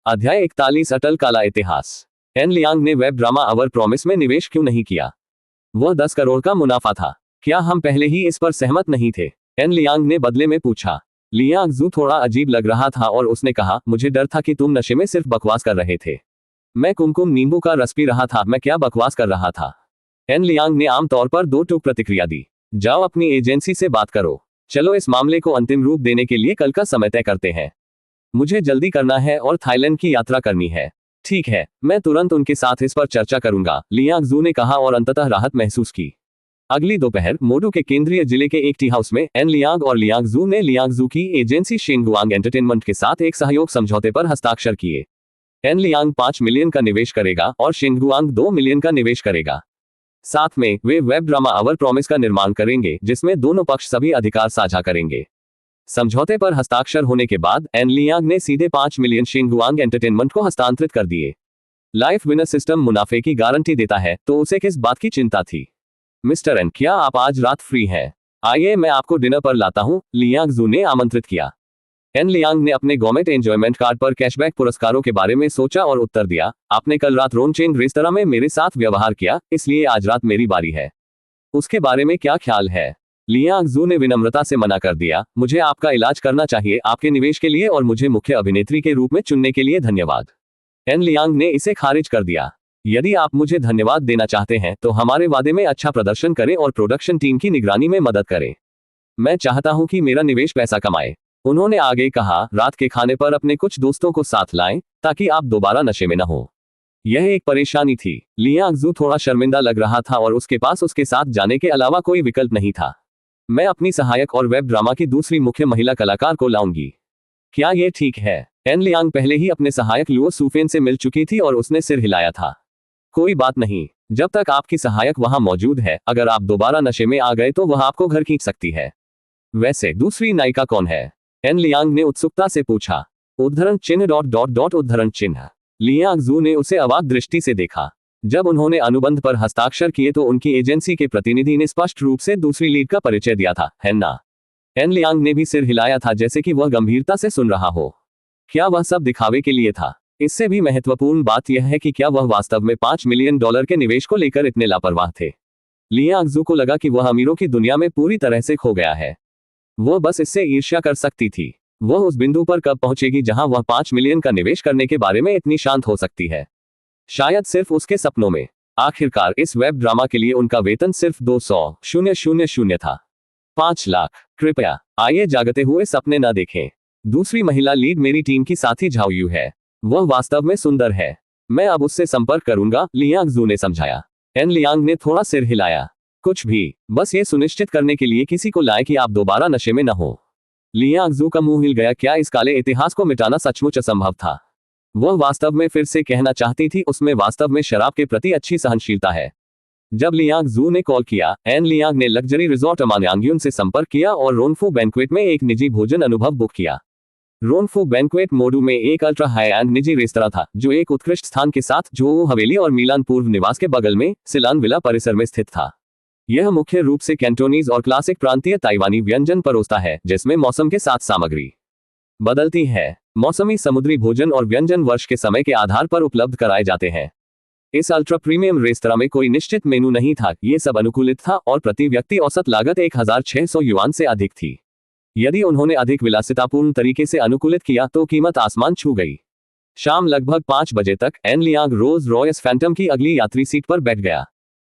अध्याय 41 अटल काला इतिहास। एन लियांग ने वेब ड्रामा अवर प्रॉमिस में निवेश क्यों नहीं किया? वह 10 करोड़ का मुनाफा था। क्या हम पहले ही इस पर सहमत नहीं थे? एन लियांग ने बदले में पूछा। लियांग जू थोड़ा अजीब लग रहा था और उसने कहा, मुझे डर था कि तुम नशे में सिर्फ बकवास कर रहे थे। मैं कुमकुम नींबू का रस पी रहा था, मैं क्या बकवास कर रहा था? एन लियांग ने आमतौर पर 2 टूक प्रतिक्रिया दी। जाओ अपनी एजेंसी से बात करो। चलो इस मामले को अंतिम रूप देने के लिए कल का समय तय करते हैं। मुझे जल्दी करना है और थाईलैंड की यात्रा करनी है। ठीक है, मैं तुरंत उनके साथ इस पर चर्चा करूंगा, लियांग जू ने कहा और अंततः राहत महसूस की। अगली दोपहर मोडू के केंद्रीय जिले के एक टी हाउस में एन लियांग और लियांग जू ने लियांग जू की एजेंसी शिंगुआंग एंटरटेनमेंट के साथ एक सहयोग समझौते पर हस्ताक्षर किए। एन लियांग 5 मिलियन का निवेश करेगा और शिंगुआंग 2 मिलियन का निवेश करेगा। साथ में वे वेब ड्रामा अवर प्रॉमिस का निर्माण करेंगे, जिसमें दोनों पक्ष सभी अधिकार साझा करेंगे। समझौते पर हस्ताक्षर होने के बाद एन लियांग ने सीधे 5 मिलियन शिंगुआंग एंटरटेनमेंट को हस्तांतरित कर दिए। लाइफ विनर सिस्टम मुनाफे की गारंटी देता है, तो उसे किस बात की चिंता थी? मिस्टर एन, क्या आप आज रात फ्री हैं? आइए मैं आपको डिनर पर लाता हूं, लियांग जू ने आमंत्रित किया। एन लियांग ने अपने गवर्नमेंट एंजॉयमेंट कार्ड पर कैशबैक पुरस्कारों के बारे में सोचा और उत्तर दिया, आपने कल रात रोनचेंग रेस्तरां में मेरे साथ व्यवहार किया, इसलिए आज रात मेरी बारी है। उसके बारे में क्या ख्याल है? लियांग जू ने विनम्रता से मना कर दिया, मुझे आपका इलाज करना चाहिए, आपके निवेश के लिए और मुझे मुख्य अभिनेत्री के रूप में चुनने के लिए धन्यवाद। एन लियांग ने इसे खारिज कर दिया। यदि आप मुझे धन्यवाद देना चाहते हैं तो हमारे वादे में अच्छा प्रदर्शन करें और प्रोडक्शन टीम की निगरानी में मदद करें। मैं चाहता हूं कि मेरा निवेश पैसा कमाए। उन्होंने आगे कहा, रात के खाने पर अपने कुछ दोस्तों को साथ लाएं, ताकि आप दोबारा नशे में न हो। यह एक परेशानी थी। लियांग जू थोड़ा शर्मिंदा लग रहा था और उसके पास उसके साथ जाने के अलावा कोई विकल्प नहीं था। मैं अपनी सहायक और वेब ड्रामा की दूसरी मुख्य महिला कलाकार को लाऊंगी। क्या यह ठीक है? एन लियांग पहले ही अपने सहायक लुओ सुफेन से मिल चुकी थी और उसने सिर हिलाया था। कोई बात नहीं, जब तक आपकी सहायक वहां मौजूद है, अगर आप दोबारा नशे में आ गए तो वह आपको घर खींच सकती है। वैसे दूसरी नायिका कौन है? एन लियांग ने उत्सुकता से पूछा। उद्धरण चिन्ह उद्धरण चिन्ह। लियांग जू ने उसे अवाक दृष्टि से देखा। जब उन्होंने अनुबंध पर हस्ताक्षर किए तो उनकी एजेंसी के प्रतिनिधि ने स्पष्ट रूप से दूसरी लीड का परिचय दिया था, है ना? एन लियांग ने भी सिर हिलाया था, जैसे कि वह गंभीरता से सुन रहा हो। क्या वह सब दिखावे के लिए था? इससे भी महत्वपूर्ण बात यह है कि क्या वह वास्तव में $5 मिलियन के निवेश को लेकर इतने लापरवाह थे? लियांग जू को लगा कि वह अमीरों की दुनिया में पूरी तरह से खो गया है। वह बस इससे ईर्ष्या कर सकती थी। वह उस बिंदु पर कब पहुंचेगी जहां वह 5 मिलियन का निवेश करने के बारे में इतनी शांत हो सकती है? शायद सिर्फ उसके सपनों में। आखिरकार इस वेब ड्रामा के लिए उनका वेतन सिर्फ 200,000 था। 5 लाख। कृपया आइए जागते हुए सपने न देखें। दूसरी महिला लीड मेरी टीम की साथी झाओ यू है। वह वास्तव में सुंदर है। मैं अब उससे संपर्क करूंगा, लियांग जू ने समझाया। एन लियांग ने थोड़ा सिर हिलाया। कुछ भी, बस ये सुनिश्चित करने के लिए किसी को लाए कि आप दोबारा नशे में न हो। लियांग जू का मुंह हिल गया। क्या इस काले इतिहास को मिटाना सचमुच असंभव था? वह वास्तव में फिर से कहना चाहती थी, उसमें वास्तव में शराब के प्रति अच्छी सहनशीलता है। जब लियांग जू ने कॉल किया, एन लियांग ने लग्जरी रिजॉर्ट अमानयांग्युन से संपर्क किया और रोनफू बैंक्वेट में एक निजी भोजन अनुभव बुक किया। रोनफू बैंक्वेट मोडू में एक अल्ट्रा हाई एंड निजी रेस्तरां था, जो एक उत्कृष्ट स्थान के साथ जो हवेली और मिलान पूर्व निवास के बगल में सिलान विला परिसर में स्थित था। यह मुख्य रूप से कैंटोनीज और क्लासिक प्रांतीय ताइवानी व्यंजन परोसता है, जिसमें मौसम के साथ सामग्री बदलती है। मौसमी समुद्री भोजन और व्यंजन वर्ष के समय के आधार पर उपलब्ध कराए जाते हैं। इस अल्ट्रा प्रीमियम रेस्तरां में कोई निश्चित मेनू नहीं था, ये सब अनुकूलित था और प्रति व्यक्ति औसत लागत 1600 युआन से अधिक थी। यदि उन्होंने अधिक विलासितापूर्ण तरीके से अनुकूलित किया तो कीमत आसमान छू गई। शाम लगभग 5 बजे तक एन लियांग रोज रॉयस फैंटम की अगली यात्री सीट पर बैठ गया।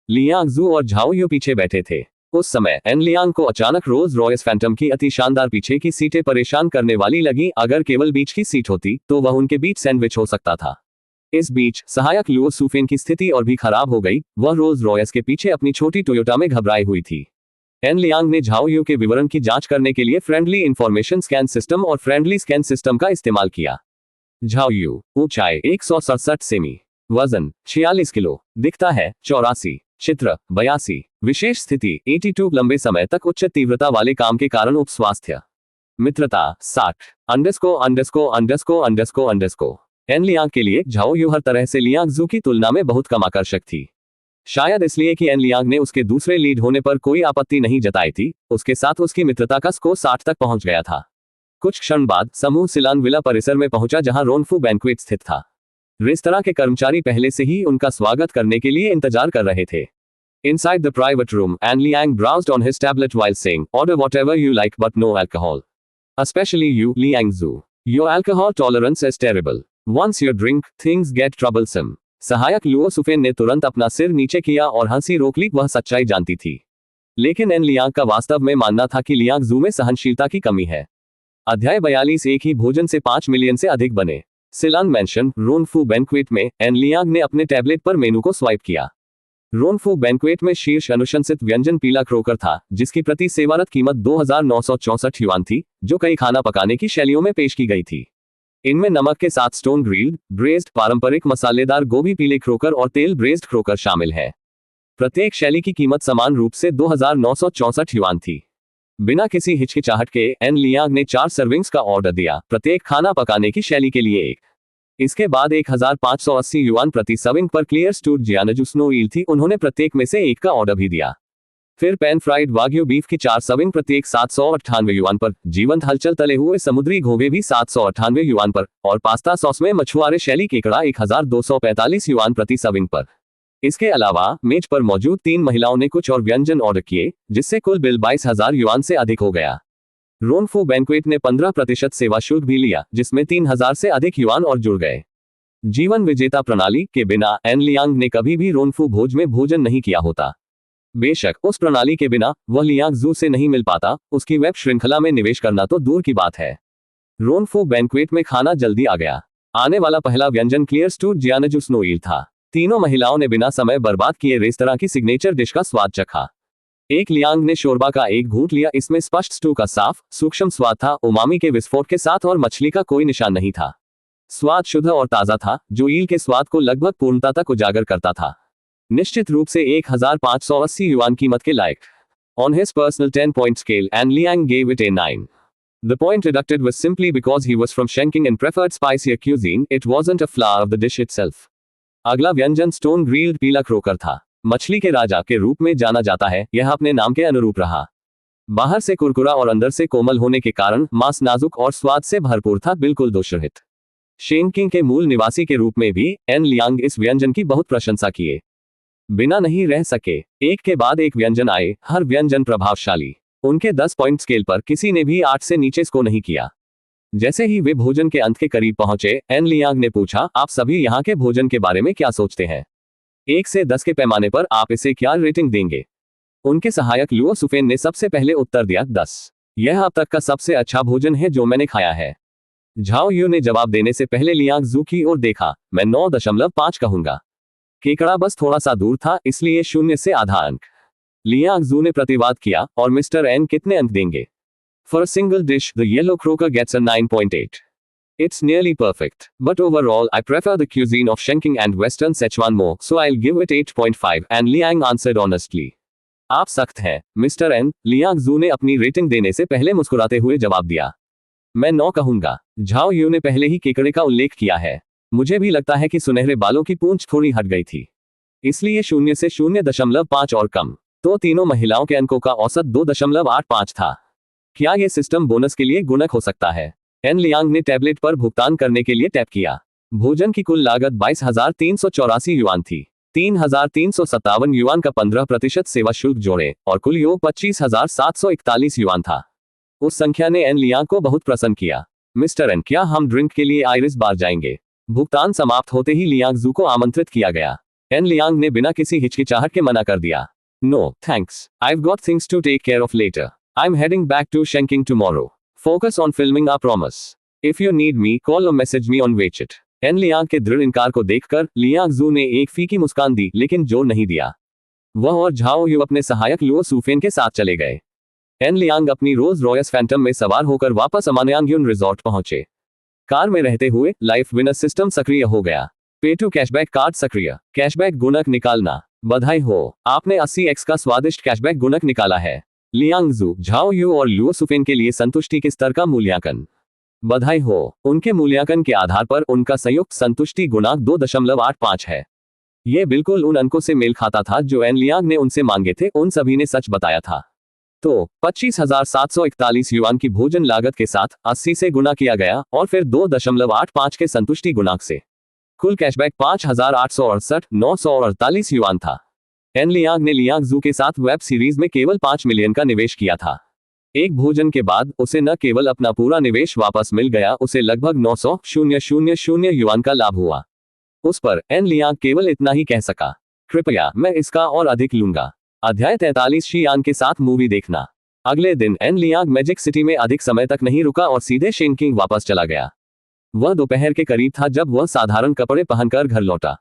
लियांग जू और झाओ यू पीछे बैठे थे। उस समय एन लियांग को अचानक रोज रॉयस फैंटम की अति शानदार पीछे की सीटें परेशान करने वाली लगी। अगर केवल बीच की सीट होती तो वह उनके बीच सैंडविच हो सकता था। इस बीच सहायक लुओ सुफेन की स्थिति और भी खराब हो गई। वह रोज रॉयस के पीछे अपनी छोटी टोयोटा में घबराई हुई थी। एन लियांग ने झाओ यू के विवरण की जांच करने के लिए फ्रेंडली इंफॉर्मेशन स्कैन सिस्टम और फ्रेंडली स्कैन सिस्टम का इस्तेमाल किया। झाओ यू, ऊंचाई 167 सेमी, वजन 46 किलो, दिखता है 84, चित्र 82, विशेष स्थिति 82, लंबे समय तक उच्च तीव्रता वाले काम के कारण उपस्वास्थ्य, मित्रता 60 _____। एन लियांग के लिए झाओ यू हर तरह से लियांग जू की तुलना में बहुत कम आकर्षक थी। शायद इसलिए कि एन लियांग ने उसके दूसरे लीड होने पर कोई आपत्ति नहीं जताई थी। उसके साथ उसकी मित्रता का स्कोर 60 तक पहुंच गया था। कुछ क्षण बाद समूह सिलान विला परिसर में पहुंचा जहां रोनफू बैंक्वेट स्थित था। रेस्तरां के कर्मचारी पहले से ही उनका स्वागत करने के लिए इंतजार कर रहे थे। Inside the private room, An Liang browsed on his tablet while saying, "Order whatever you like but no alcohol. Especially you, Liang Zhu. Your alcohol tolerance is terrible. Once you drink, things get troublesome." सहायक Luo सुफेन ने तुरंत अपना सिर नीचे किया और हंसी रोक ली। वह सच्चाई जानती थी, लेकिन एन लियांग का वास्तव में मानना था कि लियांग जू में सहनशीलता की कमी है। अध्याय 42 एक ही भोजन से 5 मिलियन से अधिक बने। सिलान मैंशन रोनफू बैंक्वेट में एन लियांग ने अपने टैबलेट पर मेनू को स्वाइप किया। रोनफू बैंक्वेट में शीर्ष अनुशंसित व्यंजन पीला क्रोकर था, जिसकी प्रति सेवारत कीमत 2,964 युआन थी, जो कई खाना पकाने की शैलियों में पेश की गई थी। इनमें नमक के साथ स्टोन ग्रिल्ड, ब्रेस्ड, पारंपरिक मसालेदार गोभी पीले क्रोकर और तेल ब्रेस्ड क्रोकर शामिल है। प्रत्येक शैली की कीमत समान रूप से 2,964 युआन थी। बिना किसी हिचकिचाहट के एन लियांग ने 4 सर्विंग्स का ऑर्डर दिया, प्रत्येक खाना पकाने की शैली के लिए एक। इसके बाद 1,580 युआन प्रति सर्विंग पर क्लियर स्टूड जियानजू स्नो ईल थी। उन्होंने प्रत्येक में से एक का ऑर्डर भी दिया। फिर पैन फ्राइड वाग्यू बीफ की 4 सर्विंग प्रत्येक 798 युआन पर, जीवंत हलचल तले हुए समुद्री घोंघे भी 798 युआन पर, और पास्ता सॉस में मछुआरे शैली केकड़ा 1,245 युआन प्रति सर्विंग पर। इसके अलावा मेज पर मौजूद 3 महिलाओं ने कुछ और व्यंजन ऑर्डर किए, जिससे कुल बिल 22,000 युआन से अधिक हो गया। रोनफू बैंक्वेट ने 15% सेवा शुल्क भी लिया, जिसमें 3,000 से अधिक युआन और जुड़ गए। जीवन विजेता प्रणाली के बिना एन लियांग ने कभी भी रोनफू भोज में भोजन नहीं किया होता। बेशक उस प्रणाली के बिना वह लियांग जू से नहीं मिल पाता, उसकी वेब श्रृंखला में निवेश करना तो दूर की बात है। रोनफू बैंक्वेट में खाना जल्दी आ गया। आने वाला पहला व्यंजन क्लियर स्टूड जियानजू स्नो ईल था। तीनों महिलाओं ने बिना समय बर्बाद किए रेस्तरां की सिग्नेचर डिश का स्वाद चखा। एक लियांग ने शोरबा का एक घूंट लिया। इसमें स्पष्ट स्टू का साफ, सूक्ष्म स्वाद था, उमामी के विस्फोट के साथ, और मछली का कोई निशान नहीं था। स्वाद शुद्ध और ताजा था, जो ईल के स्वाद को लगभग पूर्णता तक उजागर करता था। निश्चित रूप से 1,580 युआन कीमत के लायक। On his personal 10-point scale, An Liang gave it a 9. The point deducted was simply because he was from Shenking and preferred spicier cuisine. It wasn't a flaw of the dish itself. अगला व्यंजन stone grilled पीला croaker था। मछली के राजा के रूप में जाना जाता है, यह अपने नाम के अनुरूप रहा। बाहर से कुरकुरा और अंदर से कोमल होने के कारण मांस नाजुक और स्वाद से भरपूर था, बिल्कुल दोषरहित। शेंकिंग के मूल निवासी के रूप में भी एन लियांग इस व्यंजन की बहुत प्रशंसा किए बिना नहीं रह सके। एक के बाद एक व्यंजन आए, हर व्यंजन प्रभावशाली। उनके 10 पॉइंट स्केल पर किसी ने भी 8 से नीचे स्कोर नहीं किया। जैसे ही वे भोजन के अंत के करीब पहुंचे, एन लियांग ने पूछा, आप सभी यहाँ के भोजन के बारे में क्या सोचते हैं? 1 से 10 के पैमाने पर आप इसे क्या रेटिंग देंगे? उनके सहायक लुओ सुफेन ने सबसे पहले उत्तर दिया, 10। यह अब तक का सबसे अच्छा भोजन है जो मैंने खाया है। झाओ यू ने जवाब देने से पहले लियांग जू की ओर देखा, मैं 9.5 कहूंगा। केकड़ा बस थोड़ा सा दूर था, इसलिए 0 से आधा अंक। लियांग जू ने प्रतिवाद किया, और मिस्टर एन कितने अंक देंगे? For a single dish, the yellow croaker gets a 9.8. It's nearly perfect, but overall, I prefer the cuisine of Shenking and Western Sichuan more, so I'll give it 8.5, and Liang answered honestly. आप सख्त हैं, mister N, Liang जू ने अपनी rating देने से पहले मुस्कुराते हुए जवाब दिया। मैं 9 कहूंगा। झाओ यू ने पहले ही केकड़े का उल्लेख किया है। मुझे भी लगता है कि सुनहरे बालों की पूंछ थोड़ी हट गई थी, इसलिए 0 से 0.5 और कम। तो तीनों महिलाओं के अंकों का औसत 2.85 था। क्या यह सिस्टम बोनस के लिए गुणक हो सकता है? एन लियांग ने टैबलेट पर भुगतान करने के लिए टैप किया। भोजन की कुल लागत 22,384 युआन थी। 3,357 युआन का 15% सेवा शुल्क जोड़े, और कुल योग 25,741 युआन था। उस संख्या ने एन लियांग को बहुत प्रसन्न किया। मिस्टर एन, क्या हम ड्रिंक के लिए आइरिस बार जाएंगे? भुगतान समाप्त होते ही लियांग जू को आमंत्रित किया गया। एन लियांग ने बिना किसी हिचकिचाहट के मना कर दिया। No thanks, I've got things to take care of later. I'm heading back to Shenking tomorrow. Focus on filming our promise. If you need me, call or message me on WeChat. An Liang के दृढ़ इनकार को देखकर Liang जू ने एक फीकी मुस्कान दी, लेकिन जोर नहीं दिया। वह और झाओ यू अपने सहायक लुओ सुफेन के साथ चले गए। एन लियांग अपनी रोल्स रॉयस फैंटम में सवार होकर वापस अमानयांग्युन रिजॉर्ट पहुंचे। कार में रहते हुए लाइफ विनर सिस्टम सक्रिय हो गया। पे टू कैशबैक कार्ड सक्रिय। कैशबैक गुणक निकालना। बधाई हो, आपने 80x का स्वादिष्ट कैशबैक गुणक निकाला है। लियांग जू, झाओ यू और लुओ सुफेन के लिए संतुष्टि के स्तर का मूल्यांकन। बधाई हो, उनके मूल्यांकन के आधार पर उनका संयुक्त संतुष्टि गुणांक 2.85 है। यह बिल्कुल उन अंकों से मेल खाता था जो एन लियांग ने उनसे मांगे थे। उन सभी ने सच बताया था। तो 25,741 युआन की भोजन लागत के साथ 80 से गुणा किया गया और फिर 2.85 के संतुष्टि गुणांक से कुल कैशबैक 5,868,948 युआन था। एन लियांग ने लियांग जू के साथ वेब सीरीज में केवल 5 मिलियन का निवेश किया था। एक भोजन के बाद उसे न केवल अपना पूरा निवेश वापस मिल गया, उसे लगभग 900,000 युआन का लाभ हुआ। उस पर एन लियांग केवल इतना ही कह सका, कृपया मैं इसका और अधिक लूंगा। अध्याय 43 शियान के साथ मूवी देखना। अगले दिन एन लियांग मैजिक सिटी में अधिक समय तक नहीं रुका और सीधे शेनकिंग वापस चला गया। वह दोपहर के करीब था जब वह साधारण कपड़े पहनकर घर लौटा।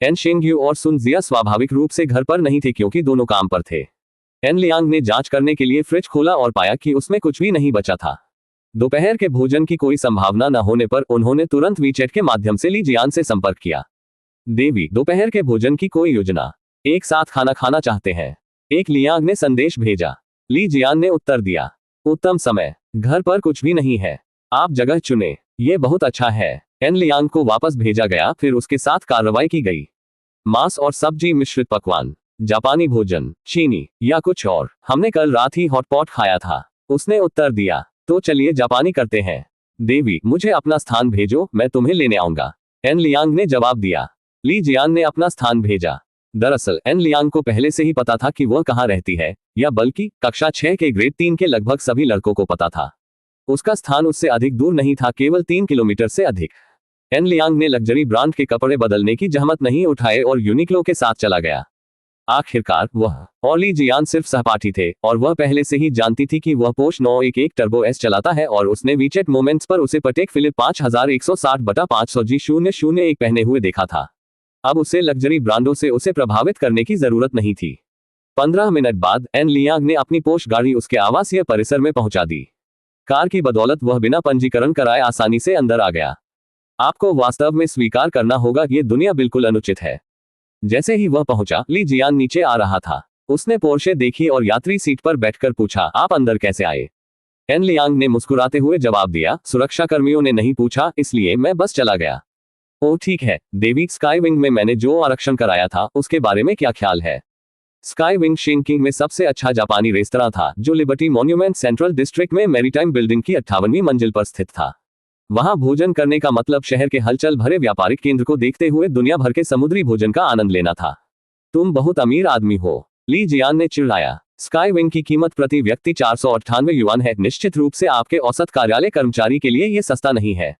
एन शेंगयू और सुन जिया स्वाभाविक रूप से घर पर नहीं थे क्योंकि दोनों काम पर थे। एन लियांग ने जांच करने के लिए फ्रिज खोला और पाया कि उसमें कुछ भी नहीं बचा था। दोपहर के भोजन की कोई संभावना न होने पर उन्होंने तुरंत वीचैट के माध्यम से ली जियान से संपर्क किया। देवी, दोपहर के भोजन की कोई योजना, एक साथ खाना खाना चाहते हैं, एक लियांग ने संदेश भेजा। ली जियान ने उत्तर दिया, उत्तम समय, घर पर कुछ भी नहीं है, आप जगह चुने, ये बहुत अच्छा है। एन लियांग को वापस भेजा गया, फिर उसके साथ कार्रवाई की गई। मांस और सब्जी मिश्रित पकवान, जापानी भोजन, चीनी या कुछ और, हमने कल रात ही हॉटपॉट खाया था, उसने उत्तर दिया। तो चलिए जापानी करते हैं। देवी, मुझे अपना स्थान भेजो, मैं तुम्हें लेने आऊंगा, एन लियांग ने जवाब दिया। ली जियान ने अपना स्थान भेजा। दरअसल एन लियांग को पहले से ही पता था कि वह कहाँ रहती है, या बल्कि कक्षा 6 के ग्रेड 3 के लगभग सभी लड़कों को पता था। उसका स्थान उससे अधिक दूर नहीं था, केवल 3 किलोमीटर से अधिक। एन लियांग ने लग्जरी ब्रांड के कपड़े बदलने की जहमत नहीं उठाए और यूनिक्लो के साथ चला गया। आखिरकार वह और ली जियान सिर्फ सहपाठी थे और वह पहले से ही जानती थी कि वह पोर्श 911 टर्बो एस चलाता है और उसने वीचैट मोमेंट्स पर उसे पटेक फिलिप 5160/500 G001 पहने हुए देखा था। अब उसे लग्जरी ब्रांडों से उसे प्रभावित करने की जरूरत नहीं थी। 15 मिनट बाद एन लियांग ने अपनी पोर्श गाड़ी उसके आवासीय परिसर में पहुंचा दी। कार की बदौलत वह बिना पंजीकरण कराए आसानी से अंदर आ गया। आपको वास्तव में स्वीकार करना होगा, ये दुनिया बिल्कुल अनुचित है। जैसे ही वह पहुंचा, ली जियान नीचे आ रहा था। उसने पोर्शे देखी और यात्री सीट पर बैठकर पूछा, आप अंदर कैसे आए? एन लियांग ने मुस्कुराते हुए जवाब दिया, सुरक्षा कर्मियों ने नहीं पूछा, इसलिए मैं बस चला गया। ओह ठीक है, देवी, स्काई विंग में मैंने जो आरक्षण कराया था उसके बारे में क्या ख्याल है? स्काई विंग शेनकिंग में सबसे अच्छा जापानी रेस्तरां था जो लिबर्टी मॉन्यूमेंट सेंट्रल डिस्ट्रिक्ट में मैरीटाइम बिल्डिंग की 58वीं मंजिल पर स्थित था। वहां भोजन करने का मतलब शहर के हलचल भरे व्यापारिक केंद्र को देखते हुए दुनिया भर के समुद्री भोजन का आनंद लेना था। तुम बहुत अमीर आदमी हो, ली जियान ने चिढ़ाया। स्काई विंग की कीमत प्रति व्यक्ति 498 युआन है। निश्चित रूप से आपके औसत कार्यालय कर्मचारी के लिए यह सस्ता नहीं है।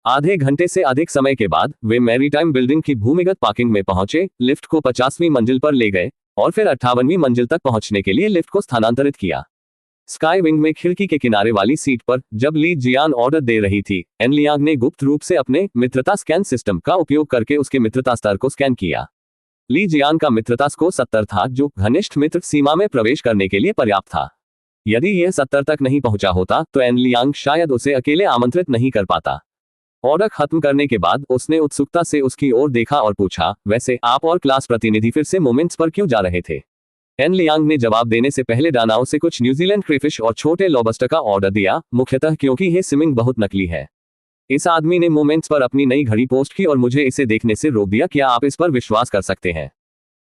आधे घंटे से अधिक समय के बाद वे मैरीटाइम बिल्डिंग की भूमिगत पार्किंग में पहुंचे, लिफ्ट को 50वीं मंजिल पर ले गए और फिर 58वीं मंजिल तक पहुंचने के लिए लिफ्ट को स्थानांतरित किया। स्काई विंग में खिड़की के किनारे वाली सीट पर जब ली जियान ऑर्डर दे रही थी, एन लियांग ने गुप्त रूप से अपने मित्रता स्कैन सिस्टम का उपयोग करके उसके मित्रता स्तर को स्कैन किया। ली जियान का मित्रता स्कोर 70 था, जो घनिष्ठ मित्र सीमा में प्रवेश करने के लिए पर्याप्त था। यदि यह 70 तक नहीं पहुंचा होता तो एन लियांग शायद उसे अकेले आमंत्रित नहीं कर पाता। ऑर्डर खत्म करने के बाद उसने उत्सुकता से उसकी ओर देखा और पूछा, वैसे आप और क्लास प्रतिनिधि फिर से मोमेंट्स पर क्यों जा रहे थे? एन लियांग ने जवाब देने से पहले डानाओ से कुछ न्यूजीलैंड क्रेफिश और छोटे लॉबस्टर का ऑर्डर दिया, मुख्यतः क्योंकि यह स्विमिंग बहुत नकली है। इस आदमी ने मोमेंट्स पर अपनी नई घड़ी पोस्ट की और मुझे इसे देखने से रोक दिया। क्या आप इस पर विश्वास कर सकते हैं?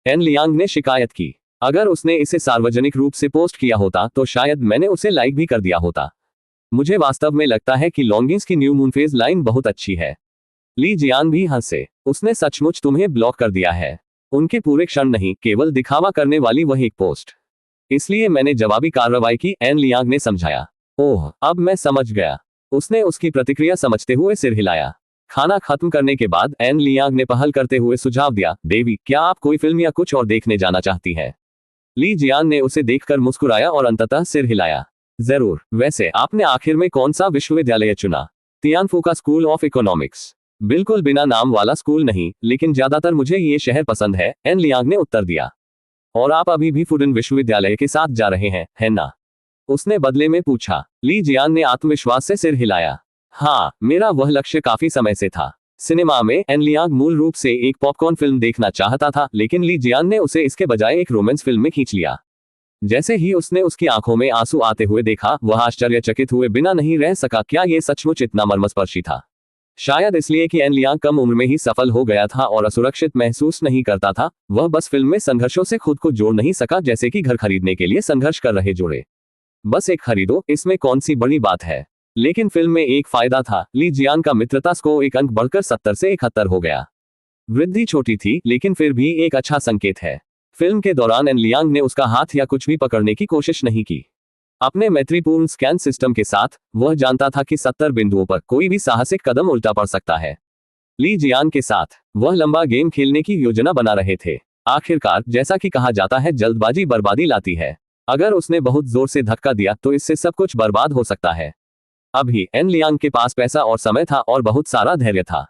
एन लियांग ने शिकायत की। अगर उसने इसे सार्वजनिक रूप से पोस्ट किया होता तो शायद मैंने उसे लाइक भी कर दिया होता। मुझे वास्तव में लगता है कि लॉन्गिंस की न्यू मून फेज लाइन बहुत अच्छी है। ली जियान भी हंसे। उसने सचमुच तुम्हें ब्लॉक कर दिया है। उनके पूरे क्षण नहीं, केवल दिखावा करने वाली वह एक पोस्ट। इसलिए मैंने जवाबी कार्रवाई की, एन लियांग ने समझाया। ओह, अब मैं समझ गया। उसने उसकी प्रतिक्रिया समझते हुए सिर हिलाया। खाना खत्म करने के बाद एन लियांग ने पहल करते हुए सुझाव दिया, देवी, क्या आप कोई फिल्म या कुछ और देखने जाना चाहती हैं? ली जियान ने उसे देखकर मुस्कुराया और अंततः सिर हिलाया। जरूर। वैसे आपने आखिर में कौन सा विश्वविद्यालय चुना? तियानफुका स्कूल ऑफ इकोनॉमिक्स। बिल्कुल बिना नाम वाला स्कूल नहीं, लेकिन ज्यादातर मुझे ये शहर पसंद है, एन लियांग ने उत्तर दिया। और आप अभी भी फुडन विश्वविद्यालय के साथ जा रहे हैं, है ना? उसने बदले में पूछा। ली जियान ने आत्मविश्वास से सिर हिलाया। हाँ, मेरा वह लक्ष्य काफी समय से था। सिनेमा में एन लियांग मूल रूप से एक पॉपकॉर्न फिल्म देखना चाहता था, लेकिन ली जियान ने उसे इसके बजाय एक रोमांस फिल्म में खींच लिया। जैसे ही उसने उसकी आंखों में आंसू आते हुए देखा, वह आश्चर्यचकित हुए बिना नहीं रह सका। क्या यह सचमुच इतना मर्मस्पर्शी था? शायद इसलिए कि एन लियांग कम उम्र में ही सफल हो गया था और असुरक्षित महसूस नहीं करता था। वह बस फिल्म में संघर्षों से खुद को जोड़ नहीं सका, जैसे कि घर खरीदने के लिए संघर्ष कर रहे जोड़े। बस एक खरीदो, इसमें कौन सी बड़ी बात है। लेकिन फिल्म में एक फायदा था, ली जियान का मित्रता स्कोर एक अंक बढ़कर 70 से 71 हो गया। वृद्धि छोटी थी, लेकिन फिर भी एक अच्छा संकेत है। फिल्म के दौरान एन लियांग ने उसका हाथ या कुछ भी पकड़ने की कोशिश नहीं की। अपने मैत्रीपूर्ण स्कैन सिस्टम के साथ वह जानता था कि 70 बिंदुओं पर कोई भी साहसिक कदम उल्टा पड़ सकता है। ली जियान के साथ वह लंबा गेम खेलने की योजना बना रहे थे। आखिरकार, जैसा कि कहा जाता है, जल्दबाजी बर्बादी लाती है। अगर उसने बहुत जोर से धक्का दिया तो इससे सब कुछ बर्बाद हो सकता है। अभी एन लियांग के पास पैसा और समय था और बहुत सारा धैर्य था।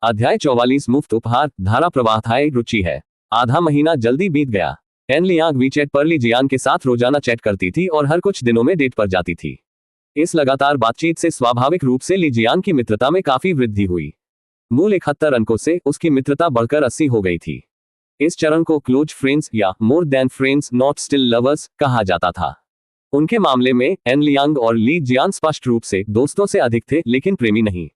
अध्याय 44 मुफ्त उपहार, धारा प्रवाह था एक रुचि है। आधा महीना जल्दी बीत गया। एन लियांग वीचैट पर ली जियान के साथ रोजाना चैट करती थी और हर कुछ दिनों में डेट पर जाती थी। इस लगातार बातचीत से स्वाभाविक रूप से ली जियान की मित्रता में काफी वृद्धि हुई। मूल 71 अंकों से उसकी मित्रता बढ़कर 80 हो गई थी। इस चरण को क्लोज फ्रेंड्स या more than friends not still lovers कहा जाता था। उनके मामले में एन लियांग और ली जियान स्पष्ट रूप से दोस्तों से अधिक थे, लेकिन प्रेमी नहीं।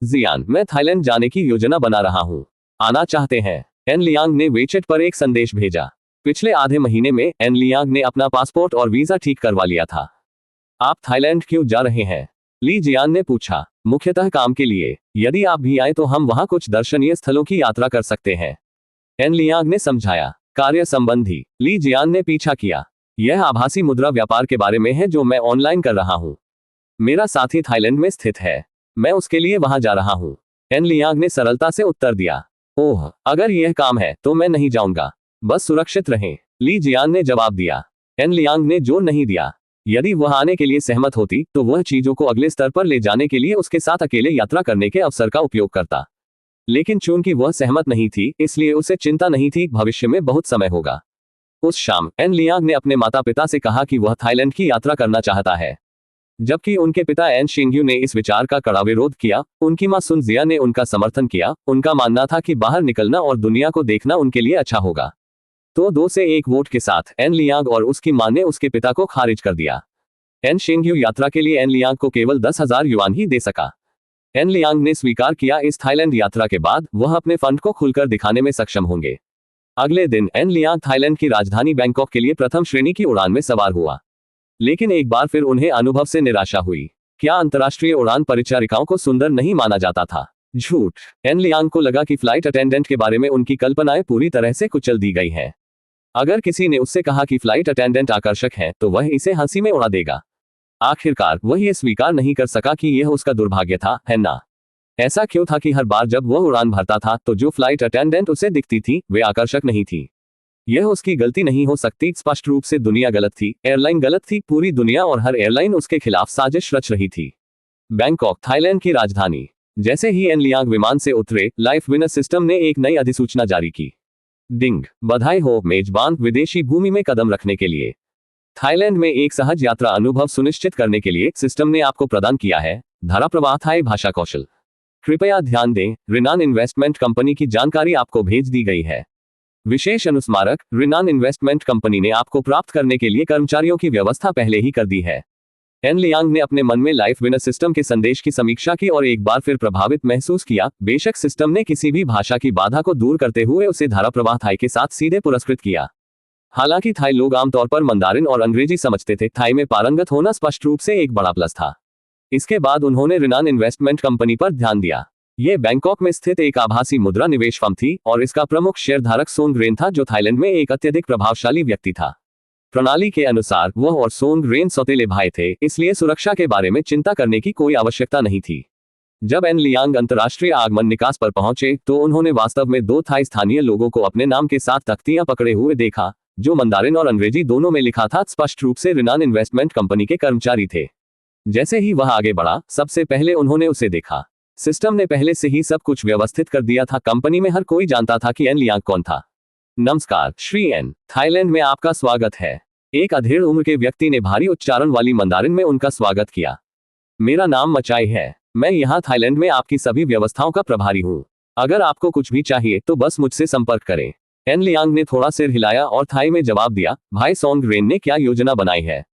जियान, मैं थाईलैंड जाने की योजना बना रहा हूँ, आना चाहते हैं? एन लियांग ने वेचेट पर एक संदेश भेजा। पिछले आधे महीने में एन लियांग ने अपना पासपोर्ट और वीजा ठीक करवा लिया था। आप थाईलैंड क्यों जा रहे हैं? ली जियान ने पूछा। मुख्यतः काम के लिए। यदि आप भी आए तो हम वहां कुछ दर्शनीय स्थलों की यात्रा कर सकते हैं, एन लियांग ने समझाया। कार्य संबंधी? ली जियान ने पीछा किया। यह आभासी मुद्रा व्यापार के बारे में है जो मैं ऑनलाइन कर रहा हूँ। मेरा साथी थाईलैंड में स्थित है, मैं उसके लिए वहां जा रहा हूँ, एन लियांग ने सरलता से उत्तर दिया। ओह, अगर यह काम है तो मैं नहीं जाऊंगा, बस सुरक्षित रहें, ली जियान ने जवाब दिया। एन लियांग ने जोर नहीं दिया। यदि वह आने के लिए सहमत होती तो वह चीजों को अगले स्तर पर ले जाने के लिए उसके साथ अकेले यात्रा करने के अवसर का उपयोग करता। लेकिन चूंकि वह सहमत नहीं थी, इसलिए उसे चिंता नहीं थी भविष्य में बहुत समय होगा। उस शाम एन लियांग ने अपने माता पिता से कहा कि वह थाईलैंड की यात्रा करना चाहता है, जबकि उनके पिता एन शिंग्यू ने इस विचार का कड़ा विरोध किया। उनकी मां सुन जिया ने उनका समर्थन किया। उनका मानना था कि बाहर निकलना और दुनिया को देखना उनके लिए अच्छा होगा। तो 2 से 1 वोट के साथ एन लियांग और उसकी मां ने उसके पिता को खारिज कर दिया। एन शिंग्यू यात्रा के लिए एन लियांग को केवल 10,000 युआन ही दे सका। एन लियांग ने स्वीकार किया। इस थाईलैंड यात्रा के बाद वह अपने फंड को खुलकर दिखाने में सक्षम होंगे। अगले दिन एन लियांग थाईलैंड की राजधानी बैंकॉक के लिए प्रथम श्रेणी की उड़ान में सवार हुआ। लेकिन एक बार फिर उन्हें अनुभव से निराशा हुई। क्या अंतर्राष्ट्रीय उड़ान परिचारिकाओं को सुंदर नहीं माना जाता था? झूठ। एन लियांग को लगा कि फ्लाइट अटेंडेंट के बारे में उनकी कल्पनाएं पूरी तरह से कुचल दी गई हैं। अगर किसी ने उससे कहा कि फ्लाइट अटेंडेंट आकर्षक है तो वह इसे हंसी में उड़ा देगा। आखिरकार वह यह स्वीकार नहीं कर सका कि यह उसका दुर्भाग्य था, है ना? ऐसा क्यों था कि हर बार जब वह उड़ान भरता था तो जो फ्लाइट अटेंडेंट उसे दिखती थी वे आकर्षक नहीं थी। यह उसकी गलती नहीं हो सकती। स्पष्ट रूप से दुनिया गलत थी, एयरलाइन गलत थी, पूरी दुनिया और हर एयरलाइन उसके खिलाफ साजिश रच रही थी। बैंकॉक, थाईलैंड की राजधानी। जैसे ही एन लियांग विमान से उतरे, लाइफ विनर सिस्टम ने एक नई अधिसूचना जारी की। डिंग, बधाई हो मेजबान, विदेशी भूमि में कदम रखने के लिए। थाईलैंड में एक सहज यात्रा अनुभव सुनिश्चित करने के लिए सिस्टम ने आपको प्रदान किया है धारा प्रवाह थाई भाषा कौशल। कृपया ध्यान दें, रिनान इन्वेस्टमेंट कंपनी की जानकारी आपको भेज दी गई है। विशेष अनुस्मारक, रिनान इन्वेस्टमेंट कंपनी ने आपको प्राप्त करने के लिए कर्मचारियों की व्यवस्था पहले ही कर दी है। एन लियांग ने अपने मन में लाइफ विनर सिस्टम के संदेश की समीक्षा की और एक बार फिर प्रभावित महसूस किया। बेशक सिस्टम ने किसी भी भाषा की बाधा को दूर करते हुए उसे धारा प्रवाह थाई के साथ सीधे पुरस्कृत किया। हालांकि थाई लोग आमतौर पर मंदारिन और अंग्रेजी समझते थे, थाई में पारंगत होना स्पष्ट रूप से एक बड़ा प्लस था। इसके बाद उन्होंने रिनान इन्वेस्टमेंट कंपनी पर ध्यान दिया। यह बैंकॉक में स्थित एक आभासी मुद्रा निवेश फर्म थी और इसका प्रमुख शेयरधारक सोंग रेन था, जो थाईलैंड में एक अत्यधिक प्रभावशाली व्यक्ति था। प्रणाली के अनुसार वह और सोंग रेन सौतेले भाई थे, इसलिए सुरक्षा के बारे में चिंता करने की कोई आवश्यकता नहीं थी। जब एन लियांग अंतर्राष्ट्रीय आगमन निकास पर पहुंचे तो उन्होंने वास्तव में 2 थाई स्थानीय लोगों को अपने नाम के साथ तख्तियां पकड़े हुए देखा, जो मंदारिन और अंग्रेजी दोनों में लिखा था। स्पष्ट रूप से रिनान इन्वेस्टमेंट कंपनी के कर्मचारी थे। जैसे ही वह आगे बढ़ा, सबसे पहले उन्होंने उसे देखा। सिस्टम ने पहले से ही सब कुछ व्यवस्थित कर दिया था। कंपनी में हर कोई जानता था कि एन लियांग कौन था। नमस्कार श्री एन, थाईलैंड में आपका स्वागत है। एक अधेड़ उम्र के व्यक्ति ने भारी उच्चारण वाली मंदारिन में उनका स्वागत किया। मेरा नाम मचाई है, मैं यहाँ थाईलैंड में आपकी सभी व्यवस्थाओं का प्रभारी हूँ। अगर आपको कुछ भी चाहिए तो बस मुझसे संपर्क करें। एन लियांग ने थोड़ा सिर हिलाया और थाई में जवाब दिया, भाई सोंग रेन ने क्या योजना बनाई है?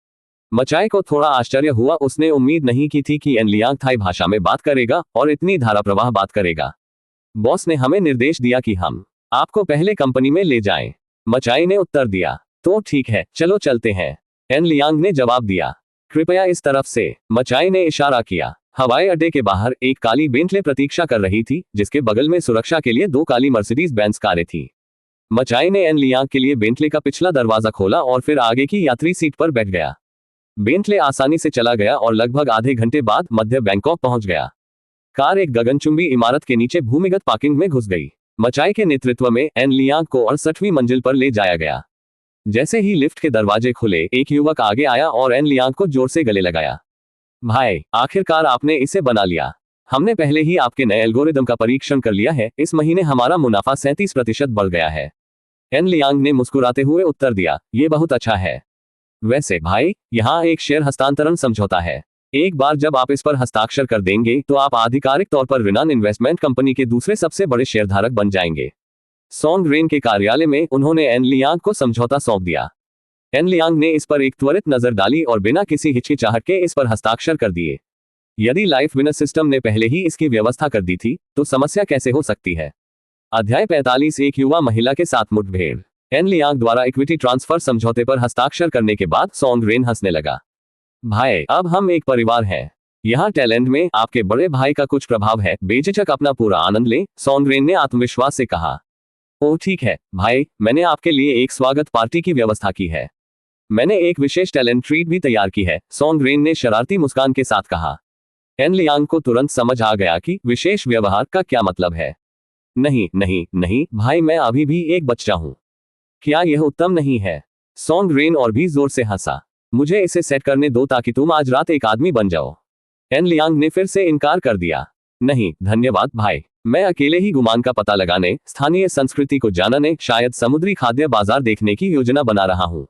मचाई को थोड़ा आश्चर्य हुआ। उसने उम्मीद नहीं की थी कि एन लियांग थाई भाषा में बात करेगा और इतनी धारा प्रवाह बात करेगा। बॉस ने हमें निर्देश दिया कि हम आपको पहले कंपनी में ले जाएं, मचाई ने उत्तर दिया। तो ठीक है, चलो चलते हैं, एन लियांग ने जवाब दिया। कृपया इस तरफ से, मचाई ने इशारा किया। हवाई अड्डे के बाहर एक काली बेंटले प्रतीक्षा कर रही थी, जिसके बगल में सुरक्षा के लिए 2 काली मर्सिडीज बेंज कारें थी। मचाई ने एन लियांग के लिए बेंटले का पिछला दरवाजा खोला और फिर आगे की यात्री सीट पर बैठ गया। बेंटले आसानी से चला गया और लगभग आधे घंटे बाद मध्य बैंकॉक पहुंच गया। कार एक गगनचुंबी इमारत के नीचे भूमिगत पार्किंग में घुस गई। मचाई के नेतृत्व में एन लियांग को 68वीं मंजिल पर ले जाया गया। जैसे ही लिफ्ट के दरवाजे खुले, एक युवक आगे आया और एन लियांग को जोर से गले लगाया। भाई, आखिरकार आपने इसे बना लिया। हमने पहले ही आपके नए एल्गोरिदम का परीक्षण कर लिया है। इस महीने हमारा मुनाफा 37% बढ़ गया है। एन लियांग ने मुस्कुराते हुए उत्तर दिया, ये बहुत अच्छा है। वैसे भाई, यहाँ एक शेयर हस्तांतरण समझौता है। एक बार जब आप इस पर हस्ताक्षर कर देंगे तो आप आधिकारिक तौर पर रिनान इन्वेस्टमेंट कंपनी के दूसरे सबसे बड़े शेयरधारक बन जाएंगे। सोंग रेन के कार्यालय में उन्होंने एन लियांग को समझौता सौंप दिया। एन लियांग ने इस पर एक त्वरित नजर डाली और बिना किसी हिचकिचाहट के इस पर हस्ताक्षर कर दिए। यदि लाइफ विनर सिस्टम ने पहले ही इसकी व्यवस्था कर दी थी, तो समस्या कैसे हो सकती है। अध्याय 45। एक युवा महिला के साथ मुठभेड़। एन लियांग द्वारा इक्विटी ट्रांसफर समझौते पर हस्ताक्षर करने के बाद सोंग रेन हंसने लगा। भाई, अब हम एक परिवार हैं। यहाँ टैलेंट में आपके बड़े भाई का कुछ प्रभाव है। बेझिझक अपना पूरा आनंद लें, सोंग रेन ने आत्मविश्वास से कहा। ओह ठीक है भाई, मैंने आपके लिए एक स्वागत पार्टी की व्यवस्था की है। मैंने एक विशेष टैलेंट ट्रीट भी तैयार की है, सोंग रेन ने शरारती मुस्कान के साथ कहा। एन लियांग को तुरंत समझ आ गया कि विशेष व्यवहार का क्या मतलब है। नहीं नहीं नहीं भाई, मैं अभी भी एक बच्चा हूं। क्या यह उत्तम नहीं है। सोंग रेन और भी जोर से हंसा। मुझे इसे सेट करने दो ताकि तुम आज रात एक आदमी बन जाओ। एन लियांग ने फिर से इनकार कर दिया। नहीं धन्यवाद भाई, मैं अकेले ही गुमान का पता लगाने, स्थानीय संस्कृति को जानने, शायद समुद्री खाद्य बाजार देखने की योजना बना रहा हूं।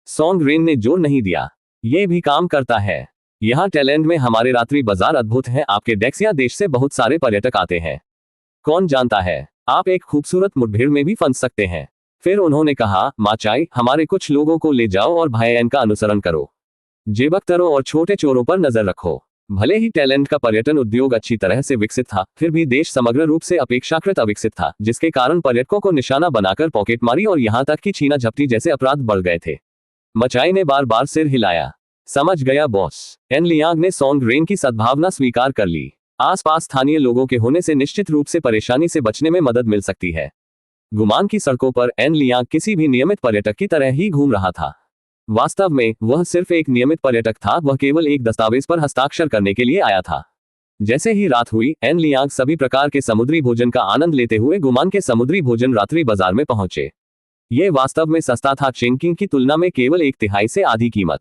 सोंग रेन ने जोर नहीं दिया। ये भी काम करता है। यहाँ टैलेंट में हमारे रात्रि बाजार अद्भुत है। आपके डेक्सिया देश से बहुत सारे पर्यटक आते हैं। कौन जानता है, आप एक खूबसूरत मुठभेड़ में भी फंस सकते हैं। फिर उन्होंने कहा, माचाई, हमारे कुछ लोगों को ले जाओ और भाई एन का अनुसरण करो। जेबकतरों और छोटे चोरों पर नजर रखो। भले ही टैलेंट का पर्यटन उद्योग अच्छी तरह से विकसित था, फिर भी देश समग्र रूप से अपेक्षाकृत अविकसित था, जिसके कारण पर्यटकों को निशाना बनाकर पॉकेटमारी और यहां तक कि छीना झपटी जैसे अपराध बढ़ गए थे। मचाई ने बार बार सिर हिलाया। समझ गया बॉस। एन लियांग ने सोंग रेन की सद्भावना स्वीकार कर ली। आसपास स्थानीय लोगों के होने से निश्चित रूप से परेशानी से बचने में मदद मिल सकती है। गुमान की सड़कों पर एन लियांग किसी भी नियमित पर्यटक की तरह ही घूम रहा था। वास्तव में वह सिर्फ एक नियमित पर्यटक था, वह केवल एक दस्तावेज पर हस्ताक्षर करने के लिए आया था। जैसे ही रात हुई, एन लियांग सभी प्रकार के समुद्री भोजन का आनंद लेते हुए गुमान के समुद्री भोजन रात्रि बाजार में पहुंचे। यह वास्तव में सस्ता था, शेंकिंग की तुलना में केवल 1/3 से आधी कीमत।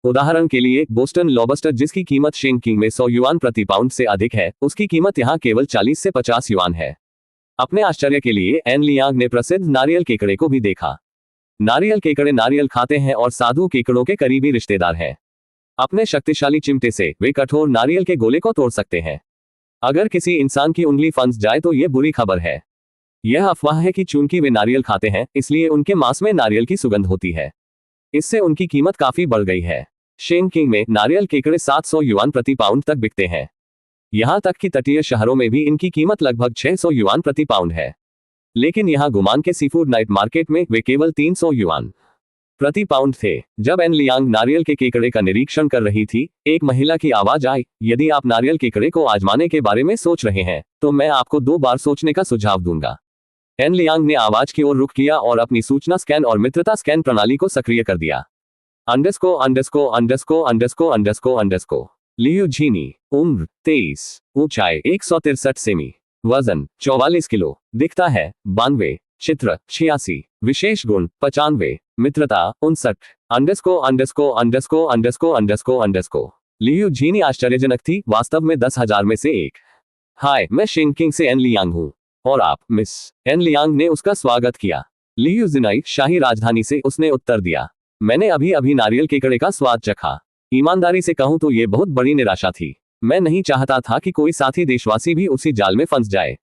उदाहरण के लिए, बोस्टन लॉबस्टर जिसकी कीमत शेंकिंग में 100 युआन प्रति पाउंड से अधिक है, उसकी कीमत यहाँ केवल 40 से 50 युआन है। अपने आश्चर्य के लिए एन लियांग ने प्रसिद्ध नारियल केकड़े को भी देखा। नारियल केकड़े नारियल खाते हैं और साधु केकड़ों के करीबी रिश्तेदार हैं। अपने शक्तिशाली चिमटे से वे कठोर नारियल के गोले को तोड़ सकते हैं। अगर किसी इंसान की उंगली फंस जाए तो यह बुरी खबर है। यह अफवाह है कि चूंकि वे नारियल खाते हैं, इसलिए उनके मांस में नारियल की सुगंध होती है। इससे उनकी कीमत काफी बढ़ गई है। शेंकिंग में नारियल केकड़े 700 युआन प्रति पाउंड तक बिकते हैं। यहां तक कि तटीय शहरों में भी इनकी कीमत लगभग 600 युआन प्रति पाउंड है। लेकिन यहां गुमान के सीफूड नाइट मार्केट में वे केवल 300 युआन प्रति पाउंड थे। जब एन लियांग नारियल के केकड़े का निरीक्षण कर रही थी, एक महिला की आवाज आई, यदि आप नारियल केकड़े को आजमाने के बारे में सोच रहे हैं, तो मैं आपको 2 बार सोचने का सुझाव दूंगा। एन लियांग ने आवाज की ओर रुख किया और अपनी सूचना स्कैन और मित्रता स्कैन प्रणाली को सक्रिय कर दिया। _ लियू झीनी, उम्र 23, ऊंचाई 163 सेमी, वजन 44 किलो, दिखता है 92, चित्र 86, विशेष गुण 95, मित्रता 59 _ लियू झीनी आश्चर्यजनक थी, वास्तव में 10,000 में से एक। हाय, मैं शेंकिंग से एन लियांग हूँ। और आप मिस। एन लियांग ने उसका स्वागत किया। लियू जिनाई, शाही राजधानी से, उसने उत्तर दिया। मैंने अभी अभी नारियल केकड़े का स्वाद चखा। ईमानदारी से कहूं तो ये बहुत बड़ी निराशा थी। मैं नहीं चाहता था कि कोई साथी देशवासी भी उसी जाल में फंस जाए।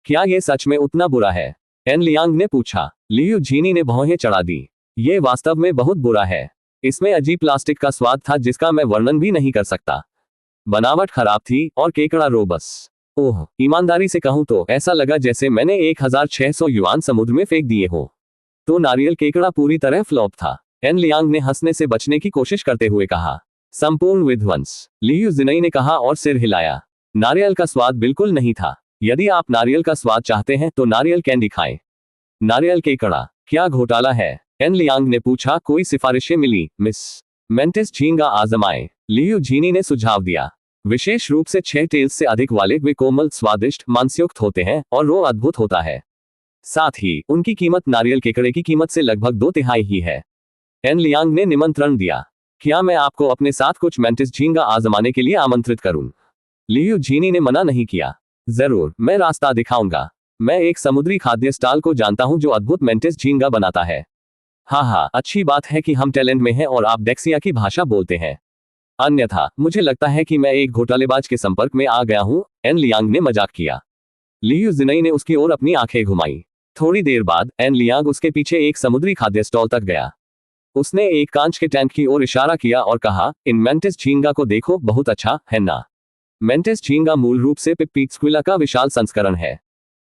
क्या ये सच में उतना बुरा है? एन लियांग ने पूछा। लियू झीनी ने भौहें चढ़ा दी। ये वास्तव में बहुत बुरा है। इसमें अजीब प्लास्टिक का स्वाद था जिसका मैं वर्णन भी नहीं कर सकता। बनावट खराब थी और केकड़ा रोबस। ओह, ईमानदारी से कहूं तो ऐसा लगा जैसे मैंने 1600 युआन समुद्र में फेंक दिए हो। तो नारियल केकड़ा पूरी तरह फ्लॉप था। एन लियांग ने हंसने से बचने की कोशिश करते हुए कहा। संपूर्ण विध्वंस, लियू जिनई ने कहा और सिर हिलाया। नारियल का स्वाद बिल्कुल नहीं था। यदि आप नारियल का स्वाद चाहते हैं तो नारियल कैंडी खाएं। नारियल के कड़ा, क्या घोटाला है? एन लियांग ने पूछा। कोई सिफारिशें मिली, मिस? मेंटिस झींगा आजमाएं, लियू झीनी ने सुझाव दिया। विशेष रूप से 6 टेल्स से अधिक वाले वे कोमल, स्वादिष्ट, मांसयुक्त होते हैं और रो अद्भुत होता है। साथ ही उनकी कीमत नारियल के कड़े की कीमत से लगभग 2/3 ही है। एन लियांग ने निमंत्रण दिया। क्या मैं आपको अपने साथ कुछ मेंटिस झींगा आजमाने के लिए आमंत्रित करूं? लियू झीनी ने मना नहीं किया। जरूर, मैं रास्ता दिखाऊंगा। मैं एक समुद्री खाद्य स्टॉल को जानता हूं जो अद्भुत मेंटिस झींगा बनाता है। हाँ, अच्छी बात है कि हम टैलेंट में हैं और आप डेक्सिया की भाषा बोलते हैं। अन्यथा मुझे लगता है कि मैं एक घोटालेबाज के संपर्क में आ गया हूं, एन लियांग ने मजाक किया। लियू जिनई ने उसकी ओर अपनी आंखें घुमाई। थोड़ी देर बाद एन लियांग उसके पीछे एक समुद्री खाद्य स्टॉल तक गया। उसने एक कांच के टैंक की ओर इशारा किया और कहा, इन मेंटिस झींगा को देखो, बहुत अच्छा है ना? मेंटिस झींगा मूल रूप से पिप्पीक्सक्विला का विशाल संस्करण है।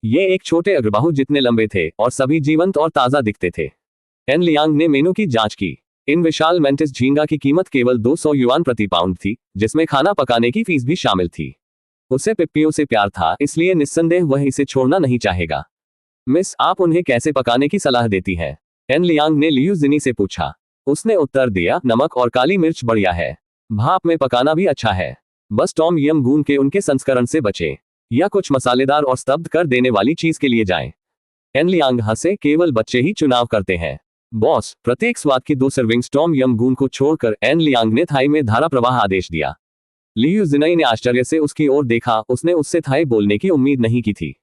ये एक छोटे अग्रबाहु जितने लंबे थे और सभी जीवंत और ताजा दिखते थे। एन लियांग ने मेनू की जांच की। इन विशाल मेंटिस झींगा की कीमत केवल 200 युआन प्रति पाउंड थी, जिसमें खाना पकाने की फीस भी शामिल थी। उसे पिप्पियों से प्यार था, इसलिए निस्संदेह वह इसे छोड़ना नहीं चाहेगा। मिस, आप उन्हें कैसे पकाने की सलाह देती हैं? एन लियांग ने लियू जिनी से पूछा। उसने उत्तर दिया, नमक और काली मिर्च बढ़िया है। भाप में पकाना भी अच्छा है। बस टॉम यम गून के उनके संस्करण से बचें, या कुछ मसालेदार और स्तब्ध कर देने वाली चीज के लिए जाएं। एन लियांग हंसे, केवल बच्चे ही चुनाव करते हैं बॉस। प्रत्येक स्वाद की 2 सर्विंग्स टॉम यम गून को छोड़कर एन लियांग ने थाई में धारा प्रवाह आदेश दिया। लियू जिनई ने आश्चर्य से उसकी ओर देखा। उसने उससे थाई बोलने की उम्मीद नहीं की थी।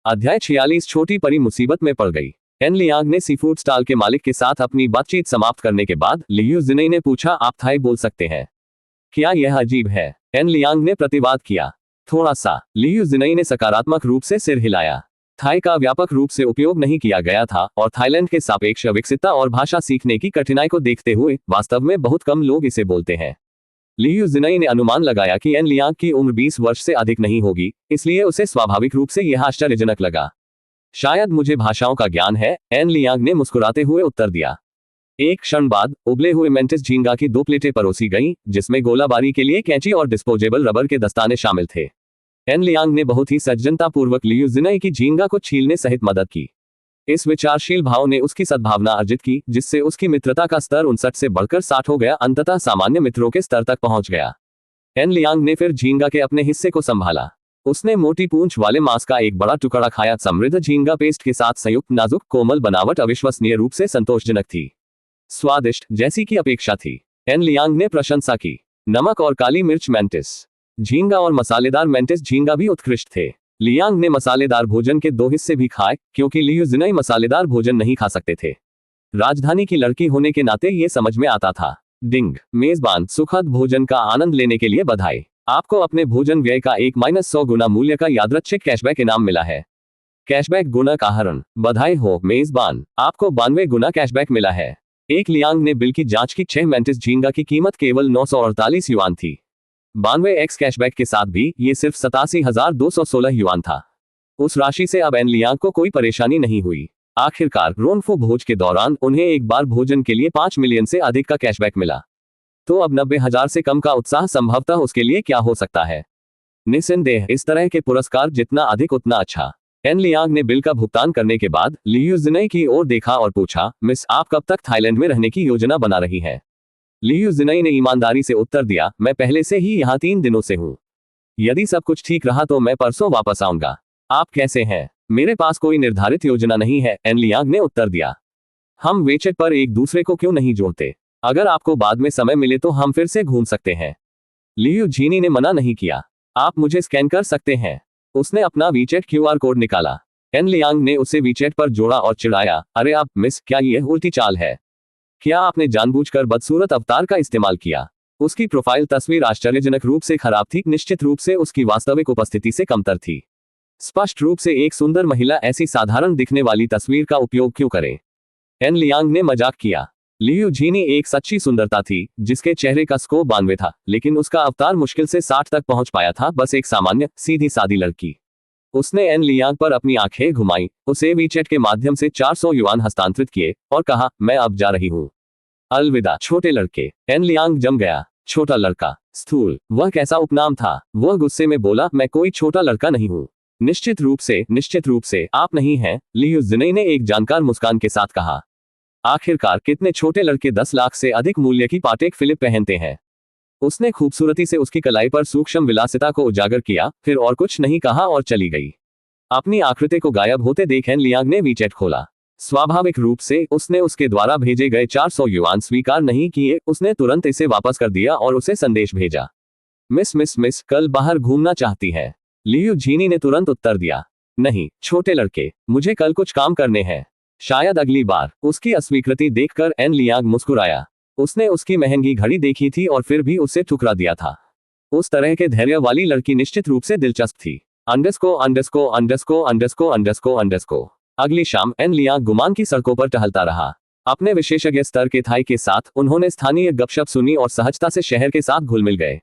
अध्याय 46। छोटी परी मुसीबत में पड़ गई। एन लियांग ने सीफूड स्टॉल के मालिक के साथ अपनी बातचीत समाप्त करने के बाद लियू जिनई ने पूछा, आप थाई बोल सकते हैं? क्या यह अजीब है? एन लियांग ने प्रतिवाद किया। थोड़ा सा। लियू जिनई ने सकारात्मक रूप से सिर हिलाया। थाई का व्यापक रूप से उपयोग नहीं किया गया था और थाईलैंड के सापेक्ष विकसितता और भाषा सीखने की कठिनाई को देखते हुए वास्तव में बहुत कम लोग इसे बोलते हैं। लियू जिनई ने अनुमान लगाया कि एन लियांग की उम्र 20 वर्ष से अधिक नहीं होगी, इसलिए उसे स्वाभाविक रूप से यह आश्चर्यजनक लगा। शायद मुझे भाषाओं का ज्ञान है, एन लियांग ने मुस्कुराते हुए उत्तर दिया। एक क्षण बाद उबले हुए मेंटिस झींगा की 2 प्लेटें परोसी गईं, जिसमें गोलाबारी के लिए कैंची और डिस्पोजेबल रबर के दस्ताने शामिल थे। एन लियांग ने बहुत ही सज्जनतापूर्वक लियू जिनई की झींगा को छीलने सहित मदद की। इस विचारशील भाव ने उसकी सद्भावना अर्जित की, जिससे उसकी मित्रता का स्तर 59 से बढ़कर 60 हो गया, अंततः सामान्य मित्रों के स्तर तक पहुंच गया। एन लियांग ने फिर झींगा के अपने हिस्से को संभाला। उसने मोटी पूंछ वाले मांस का एक बड़ा टुकड़ा खाया। समृद्ध झींगा पेस्ट के साथ संयुक्त नाजुक कोमल बनावट अविश्वसनीय रूप से संतोषजनक थी। स्वादिष्ट, जैसी की अपेक्षा थी। एन लियांग ने प्रशंसा की। नमक और काली मिर्च मेंटिस झींगा और मसालेदार मेंटिस झींगा भी उत्कृष्ट थे। लियांग ने मसालेदार भोजन के 2 हिस्से भी खाए, क्योंकि लियू जिनई मसालेदार भोजन नहीं खा सकते थे। राजधानी की लड़की होने के नाते ये समझ में आता था। डिंग। मेजबान, सुखद भोजन का आनंद लेने के लिए बधाई। आपको अपने भोजन व्यय का 1-100 गुना मूल्य का यादृच्छिक कैशबैक इनाम मिला है। कैशबैक गुणक आहरण। बधाई हो मेजबान, आपको 92 गुना कैशबैक मिला है। एक लियांग ने बिल की जांच की। 6 मेंटिस झींगा की कीमत केवल 948 युआन थी। 92x कैशबैक के साथ भी ये सिर्फ 87,216 युआन था। उस राशि से अब एन लियांग को कोई परेशानी नहीं हुई। आखिरकार रोनफू भोज के दौरान उन्हें एक बार भोजन के लिए 5 मिलियन से अधिक का कैशबैक मिला। तो अब 90,000 से कम का उत्साह संभवतः उसके लिए क्या हो सकता है? निस्संदेह इस तरह के पुरस्कार जितना अधिक उतना अच्छा। एन लियांग ने बिल का भुगतान करने के बाद लियू जिनई की ओर देखा और पूछा, मिस, आप कब तक थाईलैंड में रहने की योजना बना रही हैं? लियू जिनई ने ईमानदारी से उत्तर दिया, मैं पहले से ही यहाँ 3 दिनों से हूँ। यदि सब कुछ ठीक रहा तो मैं परसों वापस आऊंगा। आप कैसे हैं? मेरे पास कोई निर्धारित योजना नहीं है, एन लियांग ने उत्तर दिया। हम वेचेट पर एक दूसरे को क्यों नहीं जोड़ते? अगर आपको बाद में समय मिले तो हम फिर से घूम सकते हैं। लियू झीनी ने मना नहीं किया। आप मुझे स्कैन कर सकते हैं। उसने अपना वीचेट क्यूआर कोड निकाला। एन लियांग ने उसे वीचेट पर जोड़ा और चिढ़ाया, अरे आप मिस, क्या यह उल्टी चाल है? क्या आपने जानबूझकर बदसूरत अवतार का इस्तेमाल किया? उसकी प्रोफाइल तस्वीर आश्चर्यजनक रूप से खराब थी, निश्चित रूप से उसकी वास्तविक उपस्थिति से कमतर थी। स्पष्ट रूप से एक सुंदर महिला ऐसी साधारण दिखने वाली तस्वीर का उपयोग क्यों करे? एन लियांग ने मजाक किया। लियू झीनी एक सच्ची सुंदरता थी, जिसके चेहरे का स्कोप 92 था, लेकिन उसका अवतार मुश्किल से 60 तक पहुंच पाया था। बस एक सामान्य सीधी सादी लड़की। उसने एन लियांग पर अपनी आंखें घुमाई, उसे वीचेट के माध्यम से 400 युआन हस्तांतरित किए और कहा, मैं अब जा रही हूँ। अलविदा छोटे लड़के। एन लियांग जम गया। छोटा लड़का, स्थूल, वह कैसा उपनाम था। वह गुस्से में बोला, मैं कोई छोटा लड़का नहीं हूँ। निश्चित रूप से आप नहीं हैं, लियू जिनई ने एक जानकार मुस्कान के साथ कहा। आखिरकार कितने छोटे लड़के 10 लाख से अधिक मूल्य की पाटेक फिलिप पहनते हैं। उसने खूबसूरती से उसकी कलाई पर सूक्ष्म विलासिता को उजागर किया, फिर और कुछ नहीं कहा और चली गई। अपनी आकृति को गायब होते देख एन लियांग ने वीचैट खोला। स्वाभाविक रूप से उसने उसके द्वारा भेजे गए 400 युआन स्वीकार नहीं किए। उसने तुरंत इसे वापस कर दिया और उसे संदेश भेजा। मिस कल बाहर घूमना चाहती है। लियू झीनी ने तुरंत उत्तर दिया। नहीं छोटे लड़के, मुझे कल कुछ काम करने हैं। शायद अगली बार। उसकी अस्वीकृति देखकर एन लियांग मुस्कुराया। उसने उसकी महंगी घड़ी देखी थी और फिर भी उसे ठुकरा दिया था। उस तरह के धैर्य वाली लड़की निश्चित रूप से दिलचस्प थी। अगली शाम एन लियांग गुमान की सड़कों पर टहलता रहा। अपने विशेषज्ञ स्तर के थाई के साथ उन्होंने स्थानीय गपशप सुनी और सहजता से शहर के साथ घुल मिल गए।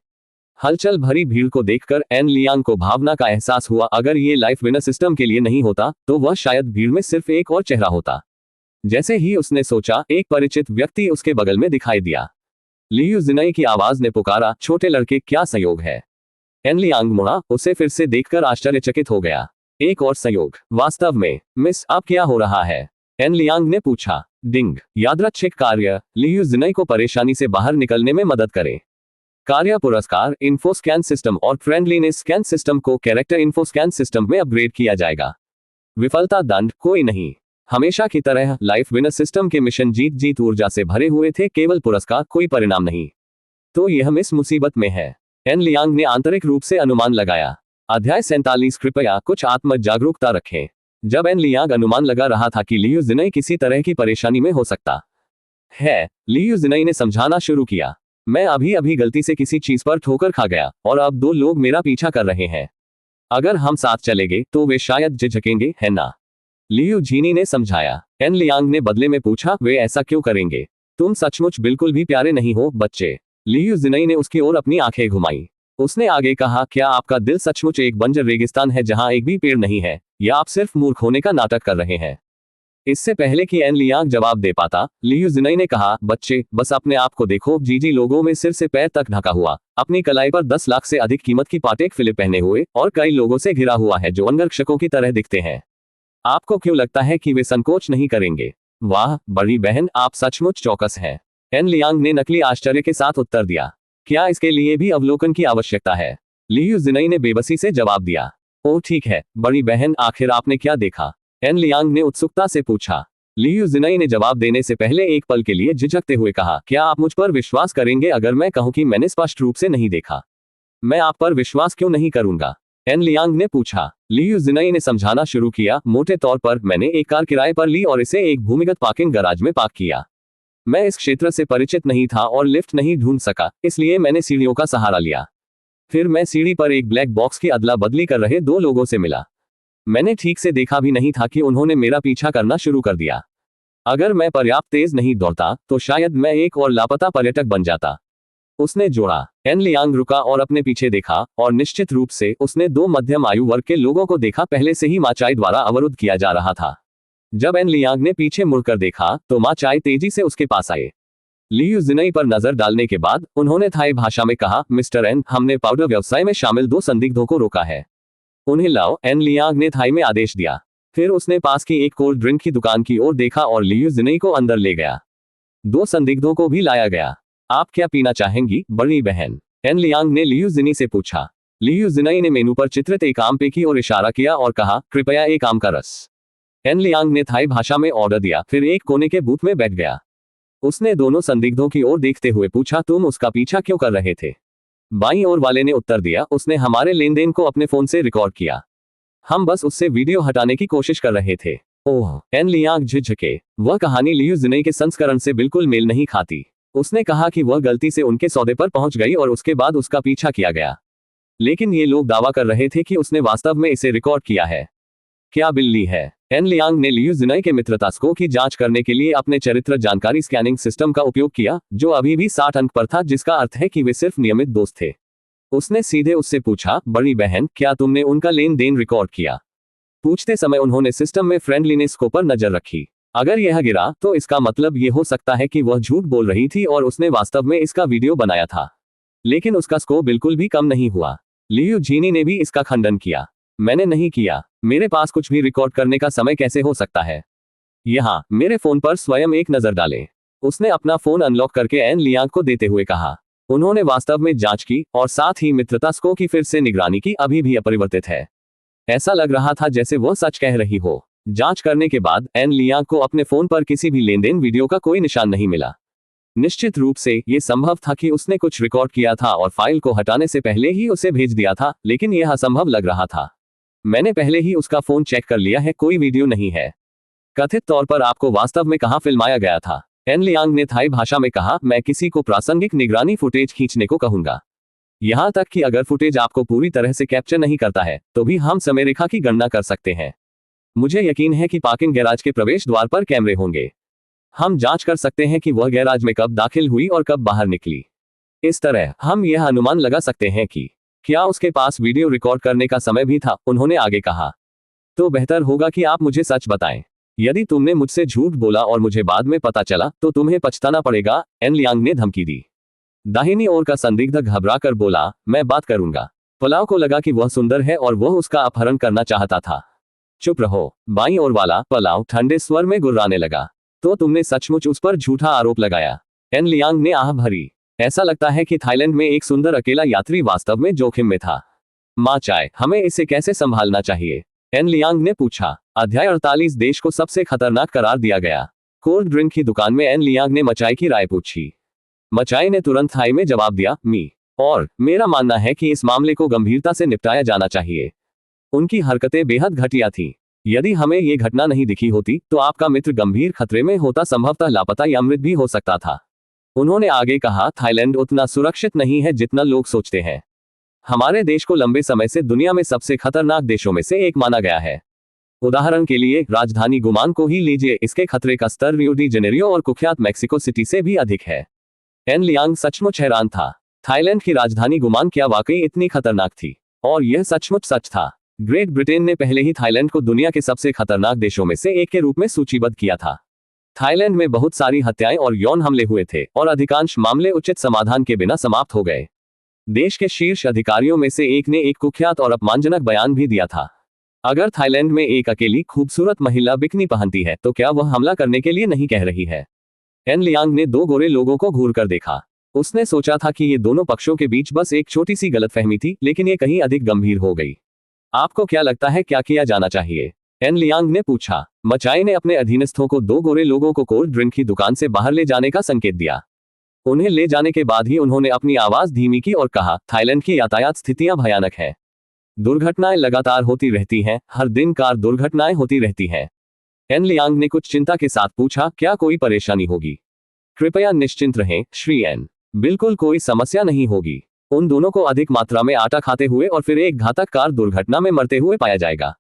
हलचल भरी भीड़ को देखकर एन लियांग को भावना का एहसास हुआ। अगर ये लाइफ विनर सिस्टम के लिए नहीं होता तो वह शायद भीड़ में सिर्फ एक और चेहरा होता। जैसे ही उसने सोचा, एक परिचित व्यक्ति उसके बगल में दिखाई दिया। लियू जिनई की आवाज ने पुकारा, छोटे लड़के, क्या संयोग है। एन लियांग मुड़ा, उसे फिर से देखकर आश्चर्यचकित हो गया। एक और संयोग, वास्तव में। मिस, अब क्या हो रहा है। एन लियांग ने पूछा। डिंग, यादृच्छिक कार्य लियू जिनई को परेशानी से बाहर निकलने में मदद करे। कार्य पुरस्कार, इन्फो स्कैन सिस्टम और फ्रेंडलीनेस स्कैन सिस्टम को कैरेक्टर इन्फो स्कैन सिस्टम में अपग्रेड किया जाएगा। विफलता दंड, कोई नहीं। हमेशा की तरह लाइफ विनर सिस्टम के मिशन जीत ऊर्जा से भरे हुए थे, केवल पुरस्कार, कोई परिणाम नहीं। तो यह मिस मुसीबत में है। एन लियांग ने आंतरिक रूप से अनुमान लगाया। अध्याय 47। कृपया कुछ आत्म जागरूकता रखें। जब एन लियांग अनुमान लगा रहा था कि लियू जिनई किसी तरह की परेशानी में हो सकता है, लियू जिनई ने समझाना शुरू किया। मैं अभी गलती से किसी चीज पर ठोकर खा गया और अब 2 लोग मेरा पीछा कर रहे हैं। अगर हम साथ चलेंगे तो वे शायद झिझकेंगे, है ना। लियू झीनी ने समझाया। एन लियांग ने बदले में पूछा, वे ऐसा क्यों करेंगे। तुम सचमुच बिल्कुल भी प्यारे नहीं हो, बच्चे। लियू जिनई ने उसकी ओर अपनी आंखें घुमाई। उसने आगे कहा, क्या आपका दिल सचमुच एक बंजर रेगिस्तान है जहां एक भी पेड़ नहीं है, या आप सिर्फ मूर्ख होने का नाटक कर रहे हैं। इससे पहले कि एन लियांग जवाब दे पाता, लियू जिनई ने कहा, बच्चे, बस अपने आप को देखो। जीजी लोगों में सिर से पैर तक ढका हुआ, अपनी कलाई पर 10 लाख से अधिक कीमत की पाटेक फिलिप पहने हुए और कई लोगों से घिरा हुआ है जो अंगरक्षकों की तरह दिखते हैं। आपको क्यों लगता है कि वे संकोच नहीं करेंगे। वाह बड़ी बहन, आप सचमुच चौकस हैं। एन लियांग ने नकली आश्चर्य के साथ उत्तर दिया। क्या इसके लिए भी अवलोकन की आवश्यकता है। लियू जिनई ने बेबसी से जवाब दिया। ओह ठीक है बड़ी बहन, आखिर आपने क्या देखा। एन लियांग ने उत्सुकता से पूछा। लियू जिनई ने जवाब देने से पहले एक पल के लिए झिझकते हुए कहा, क्या आप मुझ पर विश्वास करेंगे अगर मैं कहूं कि मैंने स्पष्ट रूप से नहीं देखा। मैं आप पर विश्वास क्यों नहीं करूंगा। एन लियांग ने पूछा। लियू जिनई ने समझाना शुरू किया, मोटे तौर पर मैंने एक कार किराए पर ली और इसे एक भूमिगत पार्किंग गराज में पार्क किया। मैं इस क्षेत्र से परिचित नहीं था और लिफ्ट नहीं ढूंढ सका, इसलिए मैंने सीढ़ियों का सहारा लिया। फिर मैं सीढ़ी पर एक ब्लैक बॉक्स की अदला बदली कर रहे 2 लोगों से मिला। मैंने ठीक से देखा भी नहीं था कि उन्होंने मेरा पीछा करना शुरू कर दिया। अगर मैं पर्याप्त तेज नहीं दौड़ता तो शायद मैं एक और लापता पर्यटक बन जाता। उसने जोड़ा। एन लियांग रुका और अपने पीछे देखा, और निश्चित रूप से उसने 2 मध्यम आयु वर्ग के लोगों को देखा। पहले से ही मा चाई द्वारा अवरुद्ध किया जा रहा था। जब एन लियांग ने पीछे मुड़कर देखा तो मा चाई तेजी से उसके पास आए। लियू जिनई पर नजर डालने के बाद उन्होंने थाई भाषा में कहा, मिस्टर एन, हमने पाउडर व्यवसाय में शामिल 2 संदिग्धों को रोका है। उन्हें लाओ। एन लियांग ने थाई में आदेश दिया। फिर उसने पास की एक कोल्ड ड्रिंक की दुकान की ओर देखा और लियू जिनई को अंदर ले गया। 2 संदिग्धों को भी लाया गया। आप क्या पीना चाहेंगी बड़ी बहन। एन लियांग ने लियू जिनई से पूछा। लियू जिनई ने मेनू पर चित्रित एक आम पे की ओर इशारा किया और कहा, कृपया एक आम का रस। एन लियांग ने थाई भाषा में ऑर्डर दिया, फिर एक कोने के बूथ में बैठ गया। उसने दोनों संदिग्धों की ओर देखते हुए पूछा, तुम उसका पीछा क्यों कर रहे थे। बाईं ओर वाले ने उत्तर दिया, उसने हमारे लेन देन को अपने फोन से रिकॉर्ड किया। हम बस उससे वीडियो हटाने की कोशिश कर रहे थे। ओह। एन लियांग झिझके। वह कहानी लियू जिनई के संस्करण से बिल्कुल मेल नहीं खाती। उसने कहा कि वह गलती से उनके सौदे पर पहुंच गई और उसके बाद उसका पीछा किया गया। लेकिन ये लोग दावा कर रहे थे कि उसने वास्तव में इसे रिकॉर्ड किया है। क्या बिल्ली है। एन लियांग ने लियू जिनई के मित्रता स्कोर की जांच करने के लिए अपने चरित्र जानकारी स्कैनिंग सिस्टम का उपयोग किया, जो अभी भी 60 अंक पर था, जिसका अर्थ है कि वे सिर्फ नियमित दोस्त थे। उसने सीधे उससे पूछा, बड़ी बहन, क्या तुमने उनका लेन देन रिकॉर्ड किया। पूछते समय उन्होंने सिस्टम में फ्रेंडलीनेस स्कोर पर नजर रखी। अगर यह गिरा तो इसका मतलब ये हो सकता है कि वह झूठ बोल रही थी और उसने वास्तव में इसका वीडियो बनाया था। लेकिन उसका स्कोर बिल्कुल भी कम नहीं हुआ। लियू जीनी ने भी इसका खंडन किया। मैंने नहीं किया, मेरे पास कुछ भी रिकॉर्ड करने का समय कैसे हो सकता है। यहाँ मेरे फोन पर स्वयं एक नजर डालें। उसने अपना फोन अनलॉक करके एन लियांग को देते हुए कहा। उन्होंने वास्तव में जांच की और साथ ही मित्रता स्कोर की फिर से निगरानी की, अभी भी अपरिवर्तित है। ऐसा लग रहा था जैसे वह सच कह रही हो। जांच करने के बाद एन लियांग को अपने फोन पर किसी भी लेनदेन वीडियो का कोई निशान नहीं मिला। निश्चित रूप से यह संभव था कि उसने कुछ रिकॉर्ड किया था और फाइल को हटाने से पहले ही उसे भेज दिया था, लेकिन यह असंभव लग रहा था। मैंने पहले ही उसका फोन चेक कर लिया है, कोई वीडियो नहीं है। कथित तौर पर आपको वास्तव में कहां फिल्माया गया था? एन लियांग ने थाई भाषा में कहा। मैं किसी को प्रासंगिक निगरानी फुटेज खींचने को कहूंगा। यहां तक कि अगर फुटेज आपको पूरी तरह से कैप्चर नहीं करता है तो भी हम समय रेखा की गणना कर सकते हैं। मुझे यकीन है कि पार्किंग गैराज के प्रवेश द्वार पर कैमरे होंगे। हम जांच कर सकते हैं कि वह गैराज में कब दाखिल हुई और कब बाहर निकली। इस तरह हम यह अनुमान लगा सकते हैं कि क्या उसके पास वीडियो रिकॉर्ड करने का समय भी था, उन्होंने आगे कहा। तो बेहतर होगा कि आप मुझे सच बताएं। यदि तुमने मुझसे झूठ बोला और मुझे बाद में पता चला तो तुम्हें पछताना पड़ेगा, एन लियांग ने धमकी दी। दाहिनी ओर का संदिग्ध घबराकर बोला, मैं बात करूंगा। पलाव को लगा कि वह सुंदर है और वह उसका अपहरण करना चाहता था। चुप रहो, बाईं ओर वाला पलाव ठंडे स्वर में गुर्राने लगा। तो तुमने सचमुच उस पर झूठा आरोप लगाया? एन लियांग ने आह भरी। ऐसा लगता है कि थाईलैंड में एक सुंदर अकेला यात्री वास्तव में जोखिम में था। मां चाय, हमें इसे कैसे संभालना चाहिए? एन लियांग ने पूछा। अध्याय 48 देश को सबसे खतरनाक करार दिया गया। कोल्ड ड्रिंक की दुकान में एन लियांग ने मचाई की राय पूछी। मचाई ने तुरंत थाई में जवाब दिया, मी। और मेरा मानना है कि इस मामले को गंभीरता से निपटाया जाना चाहिए। उनकी हरकतें बेहद घटिया थीं। यदि हमें ये घटना नहीं दिखी होती तो आपका मित्र गंभीर खतरे में होता, संभवतः लापता या मृत भी हो सकता था। उन्होंने आगे कहा, थाईलैंड उतना सुरक्षित नहीं है जितना लोग सोचते हैं। हमारे देश को लंबे समय से दुनिया में सबसे खतरनाक देशों में से एक माना गया है। उदाहरण के लिए राजधानी गुमान को ही लीजिए, इसके खतरे का स्तर रियो डी जेनेरियो और कुख्यात मैक्सिको सिटी से भी अधिक है। एन लियांग सचमुच हैरान था। थाईलैंड की राजधानी गुमान क्या वाकई इतनी खतरनाक थी? और यह सचमुच सच था। ग्रेट ब्रिटेन ने पहले ही थाईलैंड को दुनिया के सबसे खतरनाक देशों में से एक के रूप में सूचीबद्ध किया था। थाईलैंड में बहुत सारी हत्याएं और यौन हमले हुए थे और अधिकांश मामले उचित समाधान के बिना समाप्त हो गए। देश के शीर्ष अधिकारियों में से एक ने एक कुख्यात और अपमानजनक बयान भी दिया था। अगर थाईलैंड में एक अकेली खूबसूरत महिला बिकनी पहनती है तो क्या वह हमला करने के लिए नहीं कह रही है? एन लियांग ने दो गोरे लोगों को घूरकर देखा। उसने सोचा था कि ये दोनों पक्षों के बीच बस एक छोटी सी गलतफहमी थी, लेकिन ये कहीं अधिक गंभीर हो गई। आपको क्या लगता है क्या किया जाना चाहिए? एन लियांग ने पूछा। मचाई ने अपने अधीनस्थों को दो गोरे लोगों को कोल्ड ड्रिंक की दुकान से बाहर ले जाने का संकेत दिया। उन्हें ले जाने के बाद ही उन्होंने अपनी आवाज धीमी की और कहा, थाईलैंड की यातायात स्थितियां भयानक है। दुर्घटनाएं लगातार होती रहती हैं, हर दिन कार दुर्घटनाएं होती रहती हैं। एन लियांग ने कुछ चिंता के साथ पूछा, क्या कोई परेशानी होगी? कृपया निश्चिंत रहें श्री एन, बिल्कुल कोई समस्या नहीं होगी। उन दोनों को अधिक मात्रा में आटा खाते हुए और फिर एक घातक कार दुर्घटना में मरते हुए पाया जाएगा।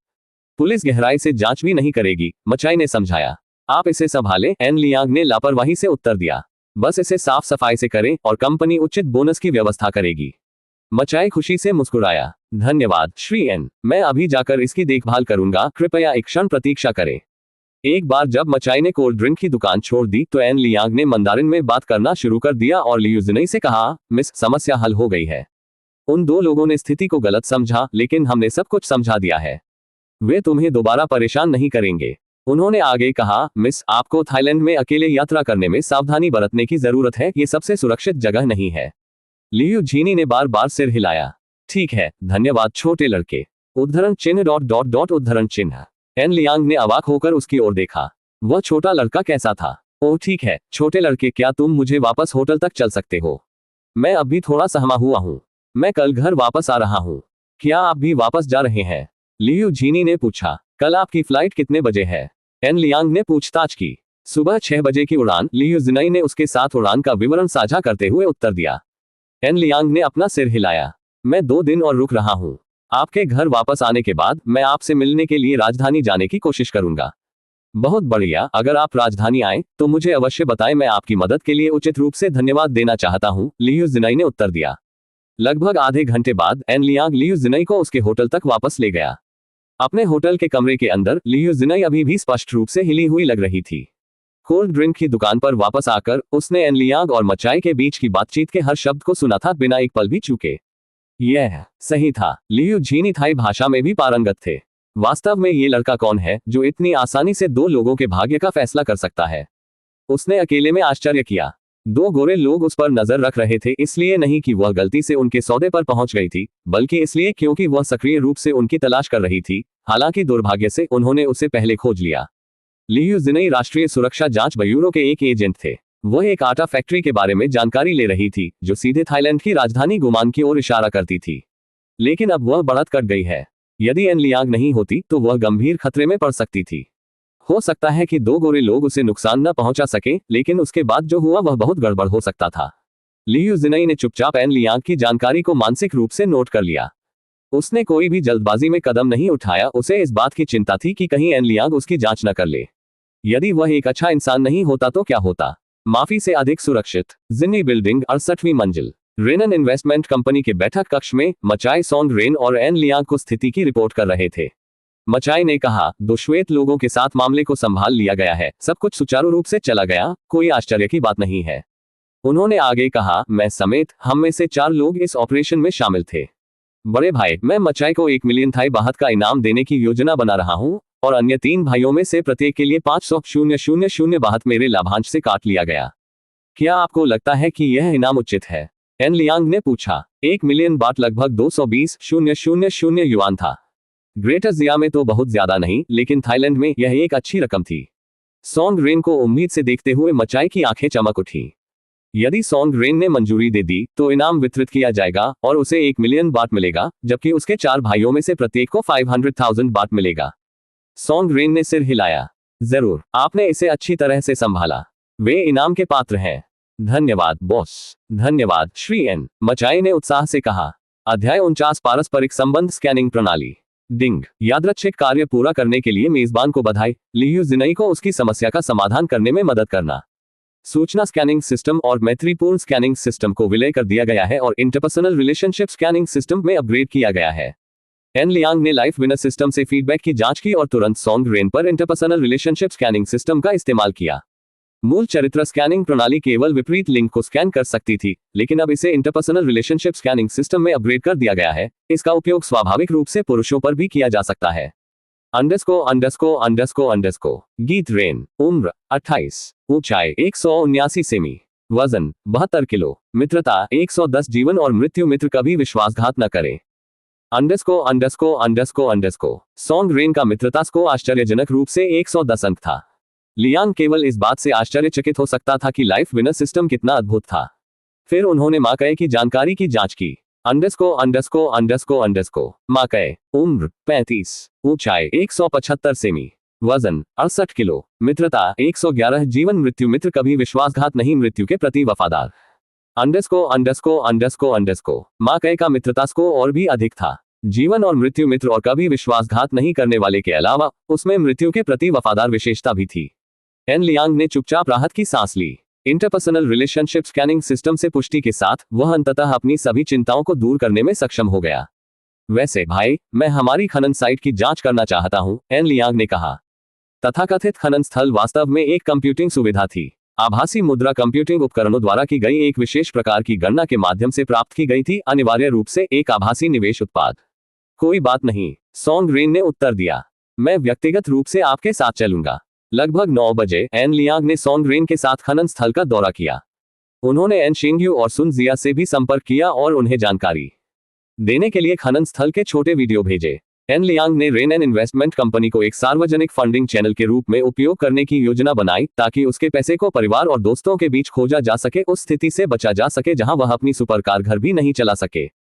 पुलिस गहराई से जांच भी नहीं करेगी, मचाई ने समझाया। आप इसे संभालें, एन लियांग ने लापरवाही से उत्तर दिया। बस इसे साफ सफाई से करें और कंपनी उचित बोनस की व्यवस्था करेगी। मचाई खुशी से मुस्कुराया। धन्यवाद श्री एन, मैं अभी जाकर इसकी देखभाल करूंगा, कृपया एक क्षण प्रतीक्षा करें। एक बार जब मचाई ने कोल्ड ड्रिंक की दुकान छोड़ दी तो एन लियांग ने मंदारिन में बात करना शुरू कर दिया और लियू जिनई से कहा, मिस, समस्या हल हो गई है। उन दो लोगों ने स्थिति को गलत समझा, लेकिन हमने सब कुछ समझा दिया है। वे तुम्हें दोबारा परेशान नहीं करेंगे। उन्होंने आगे कहा, मिस, आपको थाईलैंड में अकेले यात्रा करने में सावधानी बरतने की जरूरत है, ये सबसे सुरक्षित जगह नहीं है। लियू झीनी ने बार बार सिर हिलाया। ठीक है, धन्यवाद छोटे लड़के। उद्धरण चिन्ह डॉट डॉट डॉट उद्धरण चिन्ह। एन लियांग ने अवाक होकर उसकी ओर देखा। वह छोटा लड़का कैसा था? ओह ठीक है, छोटे लड़के, क्या तुम मुझे वापस होटल तक चल सकते हो? मैं अभी थोड़ा सहमा हुआ हूँ। मैं कल घर वापस आ रहा हूँ। क्या आप भी वापस जा रहे हैं? लियू झीनी ने पूछा। कल आपकी फ्लाइट कितने बजे है? एन लियांग ने पूछताछ की। सुबह 6 बजे की उड़ान, लियू जिनई ने उसके साथ उड़ान का विवरण साझा करते हुए उत्तर दिया। एन लियांग ने अपना सिर हिलाया। मैं 2 दिन और रुक रहा हूँ। आपके घर वापस आने के बाद मैं आपसे मिलने के लिए राजधानी जाने की कोशिश करूंगा। बहुत बढ़िया, अगर आप राजधानी आए तो मुझे अवश्य बताएं, मैं आपकी मदद के लिए उचित रूप से धन्यवाद देना चाहता हूं, लियू जिनई ने उत्तर दिया। लगभग आधे घंटे बाद एन लियांग लियू जिनई को उसके होटल तक वापस ले गया। अपने होटल के कमरे के अंदर लियू जिनई अभी भी स्पष्ट रूप से हिली हुई लग रही थी। कोल्ड ड्रिंक की दुकान पर वापस आकर उसने एन लियांग और मचाई के बीच की बातचीत के हर शब्द को सुना था, बिना एक पल भी चूके। यह सही था, लियू झीनी थाई भाषा में भी पारंगत थे। वास्तव में ये लड़का कौन है जो इतनी आसानी से दो लोगों के भाग्य का फैसला कर सकता है? उसने अकेले में आश्चर्य किया। दो गोरे लोग उस पर नजर रख रहे थे, इसलिए नहीं कि वह गलती से उनके सौदे पर पहुंच गई थी, बल्कि इसलिए क्योंकि वह सक्रिय रूप से उनकी तलाश कर रही थी। हालांकि दुर्भाग्य से उन्होंने उसे पहले खोज लिया। लियू जिनई राष्ट्रीय सुरक्षा जांच ब्यूरो के एक एजेंट थे। वह एक आटा फैक्ट्री के बारे में जानकारी ले रही थी, जो सीधे थाईलैंड की राजधानी गुमान की ओर इशारा करती थी। लेकिन अब वह बढ़त कट गई है। यदि एन लियांग नहीं होती तो वह गंभीर खतरे में पड़ सकती थी। हो सकता है कि दो गोरे लोग उसे नुकसान न पहुंचा सके, लेकिन उसके बाद जो हुआ वह बहुत गड़बड़ हो सकता था। लियू जिनई ने चुपचाप एन लियांग की जानकारी को मानसिक रूप से नोट कर लिया। उसने कोई भी जल्दबाजी में कदम नहीं उठाया। उसे इस बात की चिंता थी कि कहीं एन लियांग उसकी जांच न कर ले। यदि वह एक अच्छा इंसान नहीं होता तो क्या होता? माफी से अधिक सुरक्षित जिन्नी बिल्डिंग 68वीं मंजिल रेनन इन्वेस्टमेंट कंपनी के बैठक कक्ष में मचाई सोंग रेन और एन लियांग को स्थिति की रिपोर्ट कर रहे थे। मचाई ने कहा, दो श्वेत लोगों के साथ मामले को संभाल लिया गया है, सब कुछ सुचारू रूप से चला गया, कोई आश्चर्य की बात नहीं है। उन्होंने आगे कहा, मैं समेत हम में से 4 लोग इस ऑपरेशन में शामिल थे। बड़े भाई, मैं मचाई को 1 मिलियन थाई बाहत का इनाम देने की योजना बना रहा हूं और अन्य 3 भाइयों में से प्रत्येक के लिए 500,000 बाहत मेरे लाभांश से काट लिया गया। क्या आपको लगता है कि यह इनाम उचित है? एन लियांग ने पूछा। 1 मिलियन बात लगभग 220,000 युआन था। ग्रेटर जिया में तो बहुत ज्यादा नहीं, लेकिन थाईलैंड में यह एक अच्छी रकम थी। सोंग रेन को उम्मीद से देखते हुए मचाई की आंखें चमक उठी। यदि सोंग रेन ने मंजूरी दे दी तो इनाम वितरित किया जाएगा और उसे 1 मिलियन बात मिलेगा, जबकि उसके 4 भाइयों में से प्रत्येक को 500,000 बात मिलेगा। सोंग रेन ने सिर हिलाया। जरूर, आपने इसे अच्छी तरह से संभाला। वे इनाम के पात्र हैं। धन्यवाद बॉस। धन्यवाद श्री एन, मचाई ने उत्साह से कहा। अध्याय 49 पारस्परिक संबंध स्कैनिंग प्रणाली। डिंग। यादृच्छिक कार्य पूरा करने के लिए मेजबान को बधाई। लियू जिनई को उसकी समस्या का समाधान करने में मदद करना। सूचना स्कैनिंग सिस्टम और मैत्रीपूर्ण स्कैनिंग सिस्टम को विलय कर दिया गया है और इंटरपर्सनल रिलेशनशिप स्कैनिंग सिस्टम में अपग्रेड किया गया है। एन लियांग ने लाइफ विनर सिस्टम से फीडबैक की जांच की और तुरंत सोंग रेन पर इंटरपर्सनल रिलेशनशिप स्कैनिंग सिस्टम का इस्तेमाल किया। मूल चरित्र स्कैनिंग प्रणाली केवल विपरीत लिंक को स्कैन कर सकती थी, लेकिन अब इसे इंटरपर्सनल रिलेशनशिप स्कैनिंग सिस्टम में अपग्रेड कर दिया गया है। इसका उपयोग स्वाभाविक रूप से पुरुषों पर भी किया जा सकता है। _ गीत रेन। उम्र 28, ऊंचाई 179 सेमी, वजन 72 किलो, मित्रता 110। जीवन और मृत्यु। मित्र कभी विश्वासघात न करें। _ सोंग रेन का मित्रता स्कोर आश्चर्यजनक रूप से 110 अंक था। लियांग केवल इस बात से आश्चर्यचकित हो सकता था कि लाइफ विनर सिस्टम कितना अद्भुत था। फिर उन्होंने माकए की जानकारी की जांच की। _ माकए। उम्र 35, ऊंचाई 175 सेमी, वजन 68 किलो, मित्रता 111। जीवन मृत्यु। मित्र कभी विश्वासघात नहीं, मृत्यु के प्रति वफादार। _ माकए का मित्रता स्कोर और भी अधिक था। जीवन और मृत्यु। मित्र और कभी विश्वासघात नहीं करने वाले के अलावा उसमें मृत्यु के प्रति वफादार विशेषता भी थी। एन लियांग ने चुपचाप राहत की सांस ली। इंटरपर्सनल रिलेशनशिप स्कैनिंग सिस्टम से पुष्टि के साथ वह अंततः अपनी सभी चिंताओं को दूर करने में सक्षम हो गया। वैसे भाई, मैं हमारी खनन साइट की जांच करना चाहता हूं, एन लियांग ने कहा। तथाकथित खनन स्थल वास्तव में एक कंप्यूटिंग सुविधा थी। आभासी मुद्रा कंप्यूटिंग उपकरणों द्वारा की गई एक विशेष प्रकार की गणना के माध्यम से प्राप्त की गई थी, अनिवार्य रूप से एक आभासी निवेश उत्पाद। कोई बात नहीं, सोंग रेन ने उत्तर दिया। मैं व्यक्तिगत रूप से आपके साथ चलूंगा। लगभग 9 बजे एन लियांग ने सोंग रेन के साथ खनन स्थल का दौरा किया। उन्होंने एन शेंगयू और सुन जिया से भी संपर्क किया और उन्हें जानकारी देने के लिए खनन स्थल के छोटे वीडियो भेजे। एन लियांग ने रेनन इन्वेस्टमेंट कंपनी को एक सार्वजनिक फंडिंग चैनल के रूप में उपयोग करने की योजना बनाई, ताकि उसके पैसे को परिवार और दोस्तों के बीच खोजा जा सके, उस स्थिति से बचा जा सके जहां वह अपनी सुपरकार घर भी नहीं चला सके।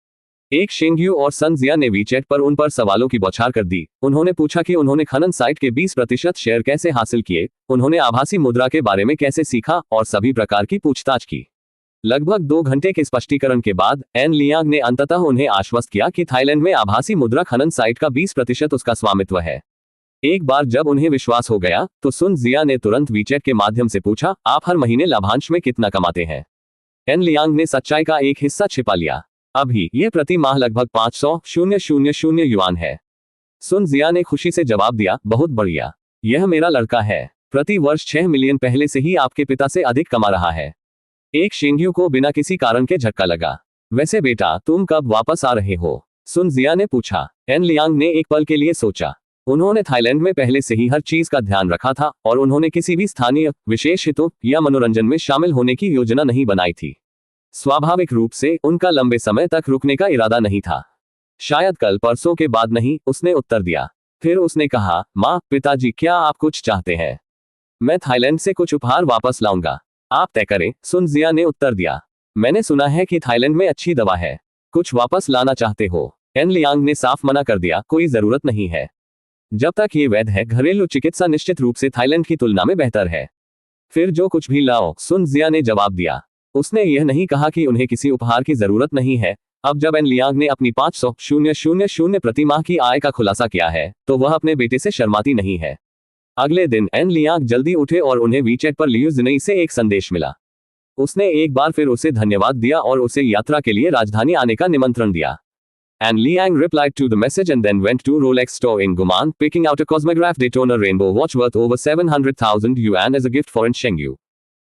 एक शेंगयू और सन जिया ने वीचैट पर उन पर सवालों की बौछार कर दी। उन्होंने पूछा कि उन्होंने खनन साइट के 20% शेयर कैसे हासिल किए, उन्होंने आभासी मुद्रा के बारे में कैसे सीखा और सभी प्रकार की पूछताछ की। लगभग 2 घंटे के स्पष्टीकरण के बाद एन लियांग ने अंततः उन्हें आश्वस्त किया कि थाईलैंड में आभासी मुद्रा खनन साइट का 20% उसका स्वामित्व है। एक बार जब उन्हें विश्वास हो गया तो सुन जिया ने तुरंत वीचैट के माध्यम से पूछा, आप हर महीने लाभांश में कितना कमाते हैं? एन लियांग ने सच्चाई का एक हिस्सा छिपा लिया। अभी ये प्रति माह लगभग 500,000 युआन है। सुन जिया ने खुशी से जवाब दिया, बहुत बढ़िया, यह मेरा लड़का है। प्रति वर्ष 6 मिलियन पहले से ही आपके पिता से अधिक कमा रहा है। एक शेंग्यू को बिना किसी कारण के झटका लगा। वैसे बेटा, तुम कब वापस आ रहे हो? सुन जिया ने पूछा। एन लियांग ने एक पल के लिए सोचा। उन्होंने थाईलैंड में पहले से ही हर चीज का ध्यान रखा था और उन्होंने किसी भी स्थानीय विशेष हितों या मनोरंजन में शामिल होने की योजना नहीं बनाई थी। स्वाभाविक रूप से उनका लंबे समय तक रुकने का इरादा नहीं था। शायद कल परसों के बाद नहीं, उसने उत्तर दिया। फिर उसने कहा, माँ, पिताजी, क्या आप कुछ चाहते हैं? मैं थाईलैंड से कुछ उपहार वापस लाऊंगा। आप तय करें, सुन जिया ने उत्तर दिया। मैंने सुना है कि थाईलैंड में अच्छी दवा है। कुछ वापस लाना चाहते हो? एन लियांग ने साफ मना कर दिया, कोई जरूरत नहीं है। जब तक ये वैध है, घरेलू चिकित्सा निश्चित रूप से थाईलैंड की तुलना में बेहतर है। फिर जो कुछ भी लाओ, सुन जिया ने जवाब दिया। उसने यह नहीं कहा कि उन्हें किसी उपहार की जरूरत नहीं है। अब जब एन लियांग ने अपनी 500,000 प्रति माह की आय का खुलासा किया है, तो वह अपने बेटे से शर्माती नहीं है। अगले दिन एन लियांग जल्दी उठे और उन्हें वीचैट पर लियू जिनई से एक संदेश मिला। उसने एक बार फिर उसे धन्यवाद दिया और उसे यात्रा के लिए राजधानी आने का निमंत्रण दिया। And Liang replied to the message and then went to Rolex store in Guman, picking out a Cosmograph Daytona Rainbow watch worth over 700,000 yuan as a gift for Shengyu.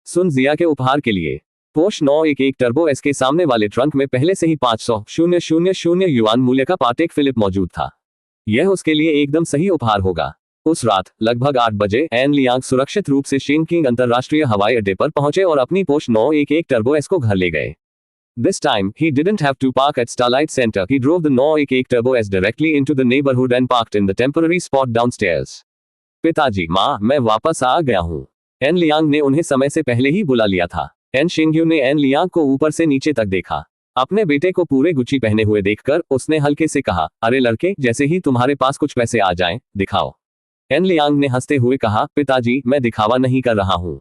सुन जिया के उपहार के लिए पोर्श 911 टर्बो एस के सामने वाले trunk में पहले से ही 500,000 युआन मूल्य का पाटेक फिलिप मौजूद था। यह उसके लिए एकदम सही उपहार होगा। उस रात लगभग 8 बजे एन लियांग सुरक्षित रूप से शेनकिंग अंतरराष्ट्रीय हवाई अड्डे पर पहुंचे और अपनी पोर्श 911 टर्बो एस को घर ले गए। This time, he didn't have to park at Starlight Center. He drove the 911 Turbo S directly into the neighborhood and parked in the temporary spot downstairs. पिताजी, माँ, मैं वापस आ गया हूँ। एन लियांग ने उन्हें समय से पहले ही बुला लिया था। एन शेंग्यू ने एन लियांग को ऊपर से नीचे तक देखा। अपने बेटे को पूरे गुच्ची पहने हुए देखकर उसने हल्के से कहा, अरे लड़के, जैसे ही तुम्हारे पास कुछ पैसे आ जाएं, दिखाओ। एन लियांग ने हंसते हुए कहा, पिताजी, मैं दिखावा नहीं कर रहा हूँ।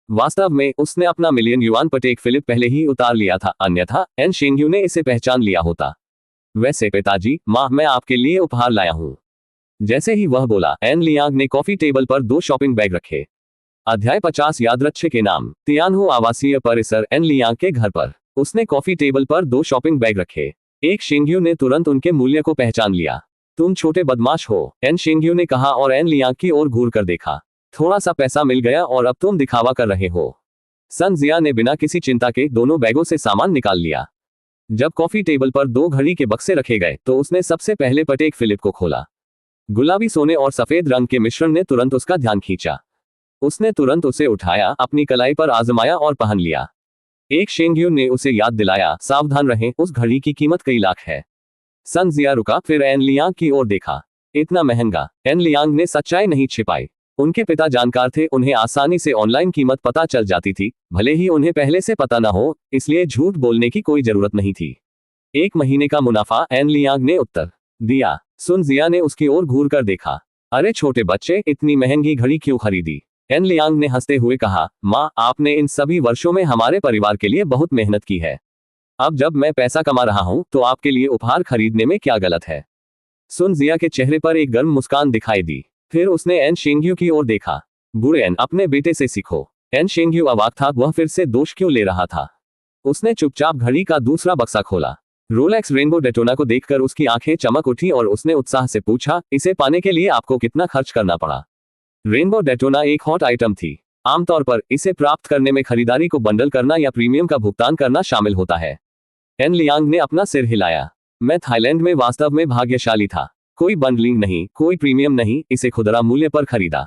वास्तव में उसने अपना मिलियन युआन पटेक फिलिप पहले ही उतार लिया था, अन्यथा एन शेंग्यू ने इसे पहचान लिया होता। वैसे पिताजी, माँ, मैं आपके लिए उपहार लाया हूँ। जैसे ही वह बोला, एन लियांग ने कॉफी टेबल पर 2 शॉपिंग बैग रखे। अध्याय 50 यादृच्छिक के नाम। तियानहु आवासीय परिसर एन लियांग के घर पर। उसने कॉफी टेबल पर 2 शॉपिंग बैग रखे। एक शेंग्यू ने तुरंत उनके मूल्य को पहचान लिया। तुम छोटे बदमाश हो, एन शेंग्यू ने कहा और एन लियांग की ओर घूर कर देखा। थोड़ा सा पैसा मिल गया और अब तुम दिखावा कर रहे हो। सन जिया ने बिना किसी चिंता के दोनों बैगों से सामान निकाल लिया। जब कॉफी टेबल पर 2 घड़ी के बक्से रखे गए तो उसने सबसे पहले पटेक फिलिप को खोला। गुलाबी सोने और सफेद रंग के मिश्रण ने तुरंत उसका ध्यान खींचा। उसने तुरंत उसे उठाया, अपनी कलाई पर आजमाया और पहन लिया। एक शेंग्यू ने उसे याद दिलाया, सावधान रहें, उस घड़ी की कीमत कई लाख है। सन जिया रुका, फिर एन लियांग की ओर देखा। इतना महंगा? एन लियांग ने सच्चाई नहीं छिपाई। उनके पिता जानकार थे, उन्हें आसानी से ऑनलाइन कीमत पता चल जाती थी, भले ही उन्हें पहले से पता न हो, इसलिए झूठ बोलने की कोई जरूरत नहीं थी। 1 महीने का मुनाफा, एन लियांग ने उत्तर दिया। सुन जिया ने उसकी ओर घूर कर देखा। अरे छोटे बच्चे, इतनी महंगी घड़ी क्यों खरीदी? एन लियांग ने हंसते हुए कहा, माँ, आपने इन सभी वर्षों में हमारे परिवार के लिए बहुत मेहनत की है। अब जब मैं पैसा कमा रहा हूँ तो आपके लिए उपहार खरीदने में क्या गलत है? सुन जिया के चेहरे पर एक गर्म मुस्कान दिखाई दी। फिर उसने एन शेंग्यू की ओर देखा। बुरे एन, अपने बेटे से सीखो। एन शेंग्यू अवाक था, वह फिर से दोष क्यों ले रहा था। उसने चुपचाप घड़ी का दूसरा बक्सा खोला। रोलेक्स रेनबो डेटोना को देखकर उसकी आंखें चमक उठी और उसने उत्साह से पूछा, इसे पाने के लिए आपको कितना खर्च करना पड़ा? रेनबो डेटोना एक हॉट आइटम थी। आमतौर पर इसे प्राप्त करने में खरीदारी को बंडल करना या प्रीमियम का भुगतान करना शामिल होता है। एन लियांग ने अपना सिर हिलाया। मैं थाईलैंड में वास्तव में भाग्यशाली था। कोई बंडलिंग नहीं, कोई प्रीमियम नहीं, इसे खुदरा मूल्य पर खरीदा।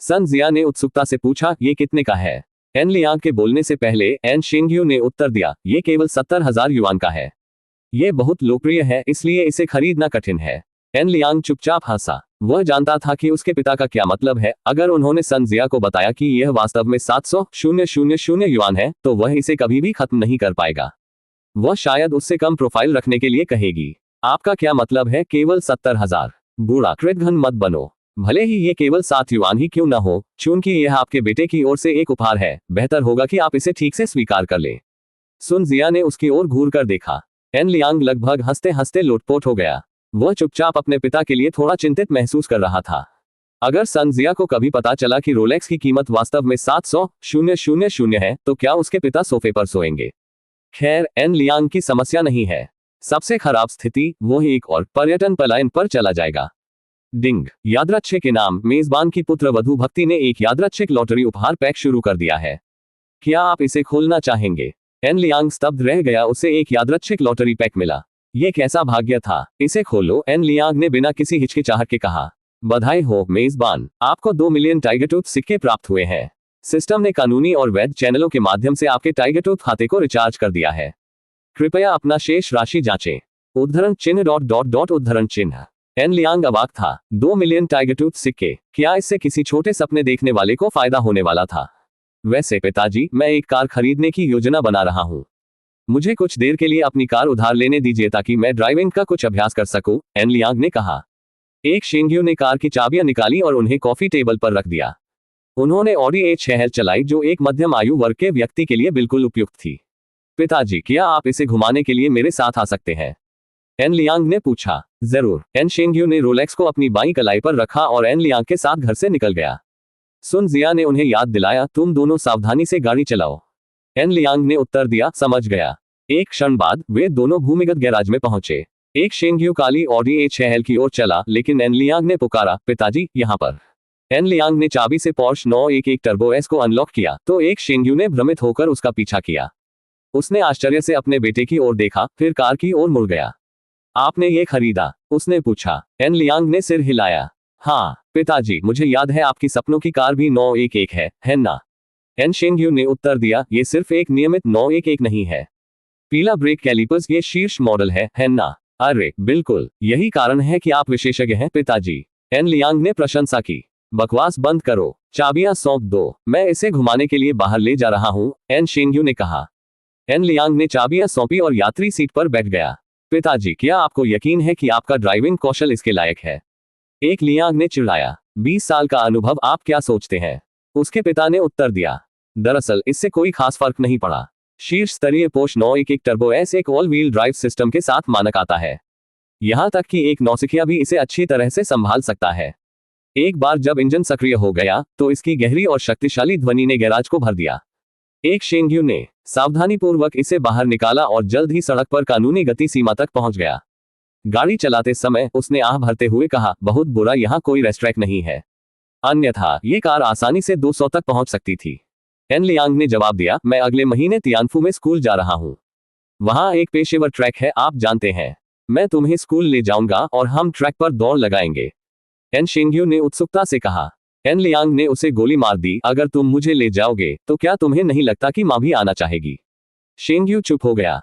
सन जिया ने उत्सुकता से पूछा, ये कितने का है? एन लियांग के बोलने से पहले एन शेंग्यू ने उत्तर दिया, ये केवल 70,000 युआन का है। ये बहुत लोकप्रिय है, इसलिए इसे खरीदना कठिन है। एन लियांग चुपचाप हंसा। वह जानता था कि उसके पिता का क्या मतलब है। अगर उन्होंने सन जिया को बताया कि यह वास्तव में 700,000 युआन है, तो वह इसे कभी भी खत्म नहीं कर पाएगा। वह शायद उससे कम प्रोफाइल रखने के लिए कहेगी। आपका क्या मतलब है, केवल 70,000? बूढ़ा कृतघ्न मत बनो। भले ही ये केवल 7 युआन ही क्यों न हो, चूंकि यह आपके बेटे की ओर से एक उपहार है, बेहतर होगा कि आप इसे ठीक से स्वीकार कर लें। सुन जिया ने उसकी ओर घूर कर देखा। एन लियांग लगभग हंसते हंसते लोटपोट हो गया। वह चुपचाप अपने पिता के लिए थोड़ा चिंतित महसूस कर रहा था। अगर सन जिया को कभी पता चला कि रोलेक्स की कीमत वास्तव में 700,000 है, तो क्या उसके पिता सोफे पर सोएंगे? खैर, एन लियांग की समस्या नहीं है। सबसे खराब स्थिति, वो एक और पर्यटन पलायन पर चला जाएगा। डिंग। यादृच्छिक के नाम। मेजबान की पुत्र वधू भक्ति ने एक यादृच्छिक लॉटरी उपहार पैक शुरू कर दिया है। क्या आप इसे खोलना चाहेंगे? एन लियांग स्तब्ध रह गया। उसे एक यादृच्छिक लॉटरी पैक मिला। ये कैसा भाग्य था। इसे खोलो, एन लियांग ने बिना किसी हिचकिचाहट के कहा। बधाई हो मेजबान, आपको 2 मिलियन टाइगर टूथ सिक्के प्राप्त हुए हैं। सिस्टम ने कानूनी और वैध चैनलों के माध्यम से आपके टाइगर टूथ खाते को रिचार्ज कर दिया है। कृपया अपना शेष राशि जांचें। उद्धरण चिन्ह डॉट डॉट डॉट उद्धरण चिन्ह। एन लियांग अवाक था। 2 मिलियन टाइगर टूथ सिक्के, क्या इससे किसी छोटे सपने देखने वाले को फायदा होने वाला था? वैसे पिताजी, मैं एक कार खरीदने की योजना बना रहा हूँ। मुझे कुछ देर के लिए अपनी कार उधार लेने दीजिए ताकि मैं ड्राइविंग का कुछ अभ्यास कर सकूं, एन लियांग ने कहा। एक शेंग्यू ने कार की चाबियां निकाली और उन्हें कॉफी टेबल पर रख दिया। उन्होंने ऑडी A6 चलाई जो एक मध्यम आयु वर्ग के व्यक्ति के लिए बिल्कुल उपयुक्त थी। पिताजी, क्या आप इसे घुमाने के लिए मेरे साथ आ सकते हैं? एन लियांग ने पूछा। जरूर। एन शेंग्यू ने रोलेक्स को अपनी बाईं कलाई पर रखा और एन लियांग के साथ घर से निकल गया। सुन जिया ने उन्हें याद दिलाया, तुम दोनों सावधानी से गाड़ी चलाओ। एन लियांग ने उत्तर दिया, समझ गया। एक क्षण बाद वे दोनों भूमिगत गैराज में पहुंचे। एक शेंग्यू काली ऑडी A6 की ओर चला, लेकिन एन लियांग ने पुकारा, पिताजी, यहाँ पर। एन लियांग ने चाबी से पोर्श 911 टर्बो एस को अनलॉक किया तो एक शेंग्यू ने भ्रमित होकर उसका पीछा किया। उसने आश्चर्य से अपने बेटे की ओर देखा, फिर कार की ओर मुड़ गया। आपने ये खरीदा? उसने पूछा। एन लियांग ने सिर हिलाया। हाँ पिताजी, मुझे याद है आपकी सपनों की कार भी 911 है ना? एन शेंग्यू ने उत्तर दिया, ये सिर्फ एक नियमित 911 नहीं है। पीला ब्रेक कैलिपर्स ये शीर्ष मॉडल है ना? अरे बिल्कुल, यही कारण है कि आप विशेषज्ञ हैं पिताजी। एन लियांग ने प्रशंसा की। बकवास बंद करो, चाबियां सौंप दो, मैं इसे घुमाने के लिए बाहर ले जा रहा हूं, एन शेंग्यू ने कहा। एन लियांग ने चाबियां सौंपी और यात्री सीट पर बैठ गया। पिताजी, क्या आपको यकीन है कि आपका ड्राइविंग कौशल इसके लायक है? एक लियांग ने चिढ़ाया। 20 साल का अनुभव, आप क्या सोचते हैं? उसके पिता ने उत्तर दिया। दरअसल इससे कोई खास फर्क नहीं पड़ा। शीर्ष स्तरीय पोर्श 911 टर्बो एस एक ऑल व्हील ड्राइव सिस्टम के साथ मानक आता है। यहां तक कि एक नौसिखिया भी इसे अच्छी तरह से संभाल सकता है। एक बार जब इंजन सक्रिय हो गया तो इसकी गहरी और शक्तिशाली ध्वनि ने गैराज को भर दिया। एक शेंग्यू ने सावधानीपूर्वक इसे बाहर निकाला और जल्द ही सड़क पर कानूनी गति सीमा तक पहुंच गया। गाड़ी चलाते समय उसने आह भरते हुए कहा, बहुत बुरा, यहाँ कोई रेस्ट्रैक नहीं है, अन्यथा ये कार आसानी से 200 तक पहुंच सकती थी। एन लियांग ने जवाब दिया, मैं अगले महीने तियानफू में स्कूल जा रहा हूं। वहां एक पेशेवर ट्रैक है, आप जानते हैं। मैं तुम्हें स्कूल ले जाऊंगा और हम ट्रैक पर दौड़ लगाएंगे। एन शेंग्यू ने उत्सुकता से कहा। एन लियांग ने उसे गोली मार दी, अगर तुम मुझे ले जाओगे तो क्या तुम्हें नहीं लगता कि मां भी आना चाहेगी? शेंग्यू चुप हो गया।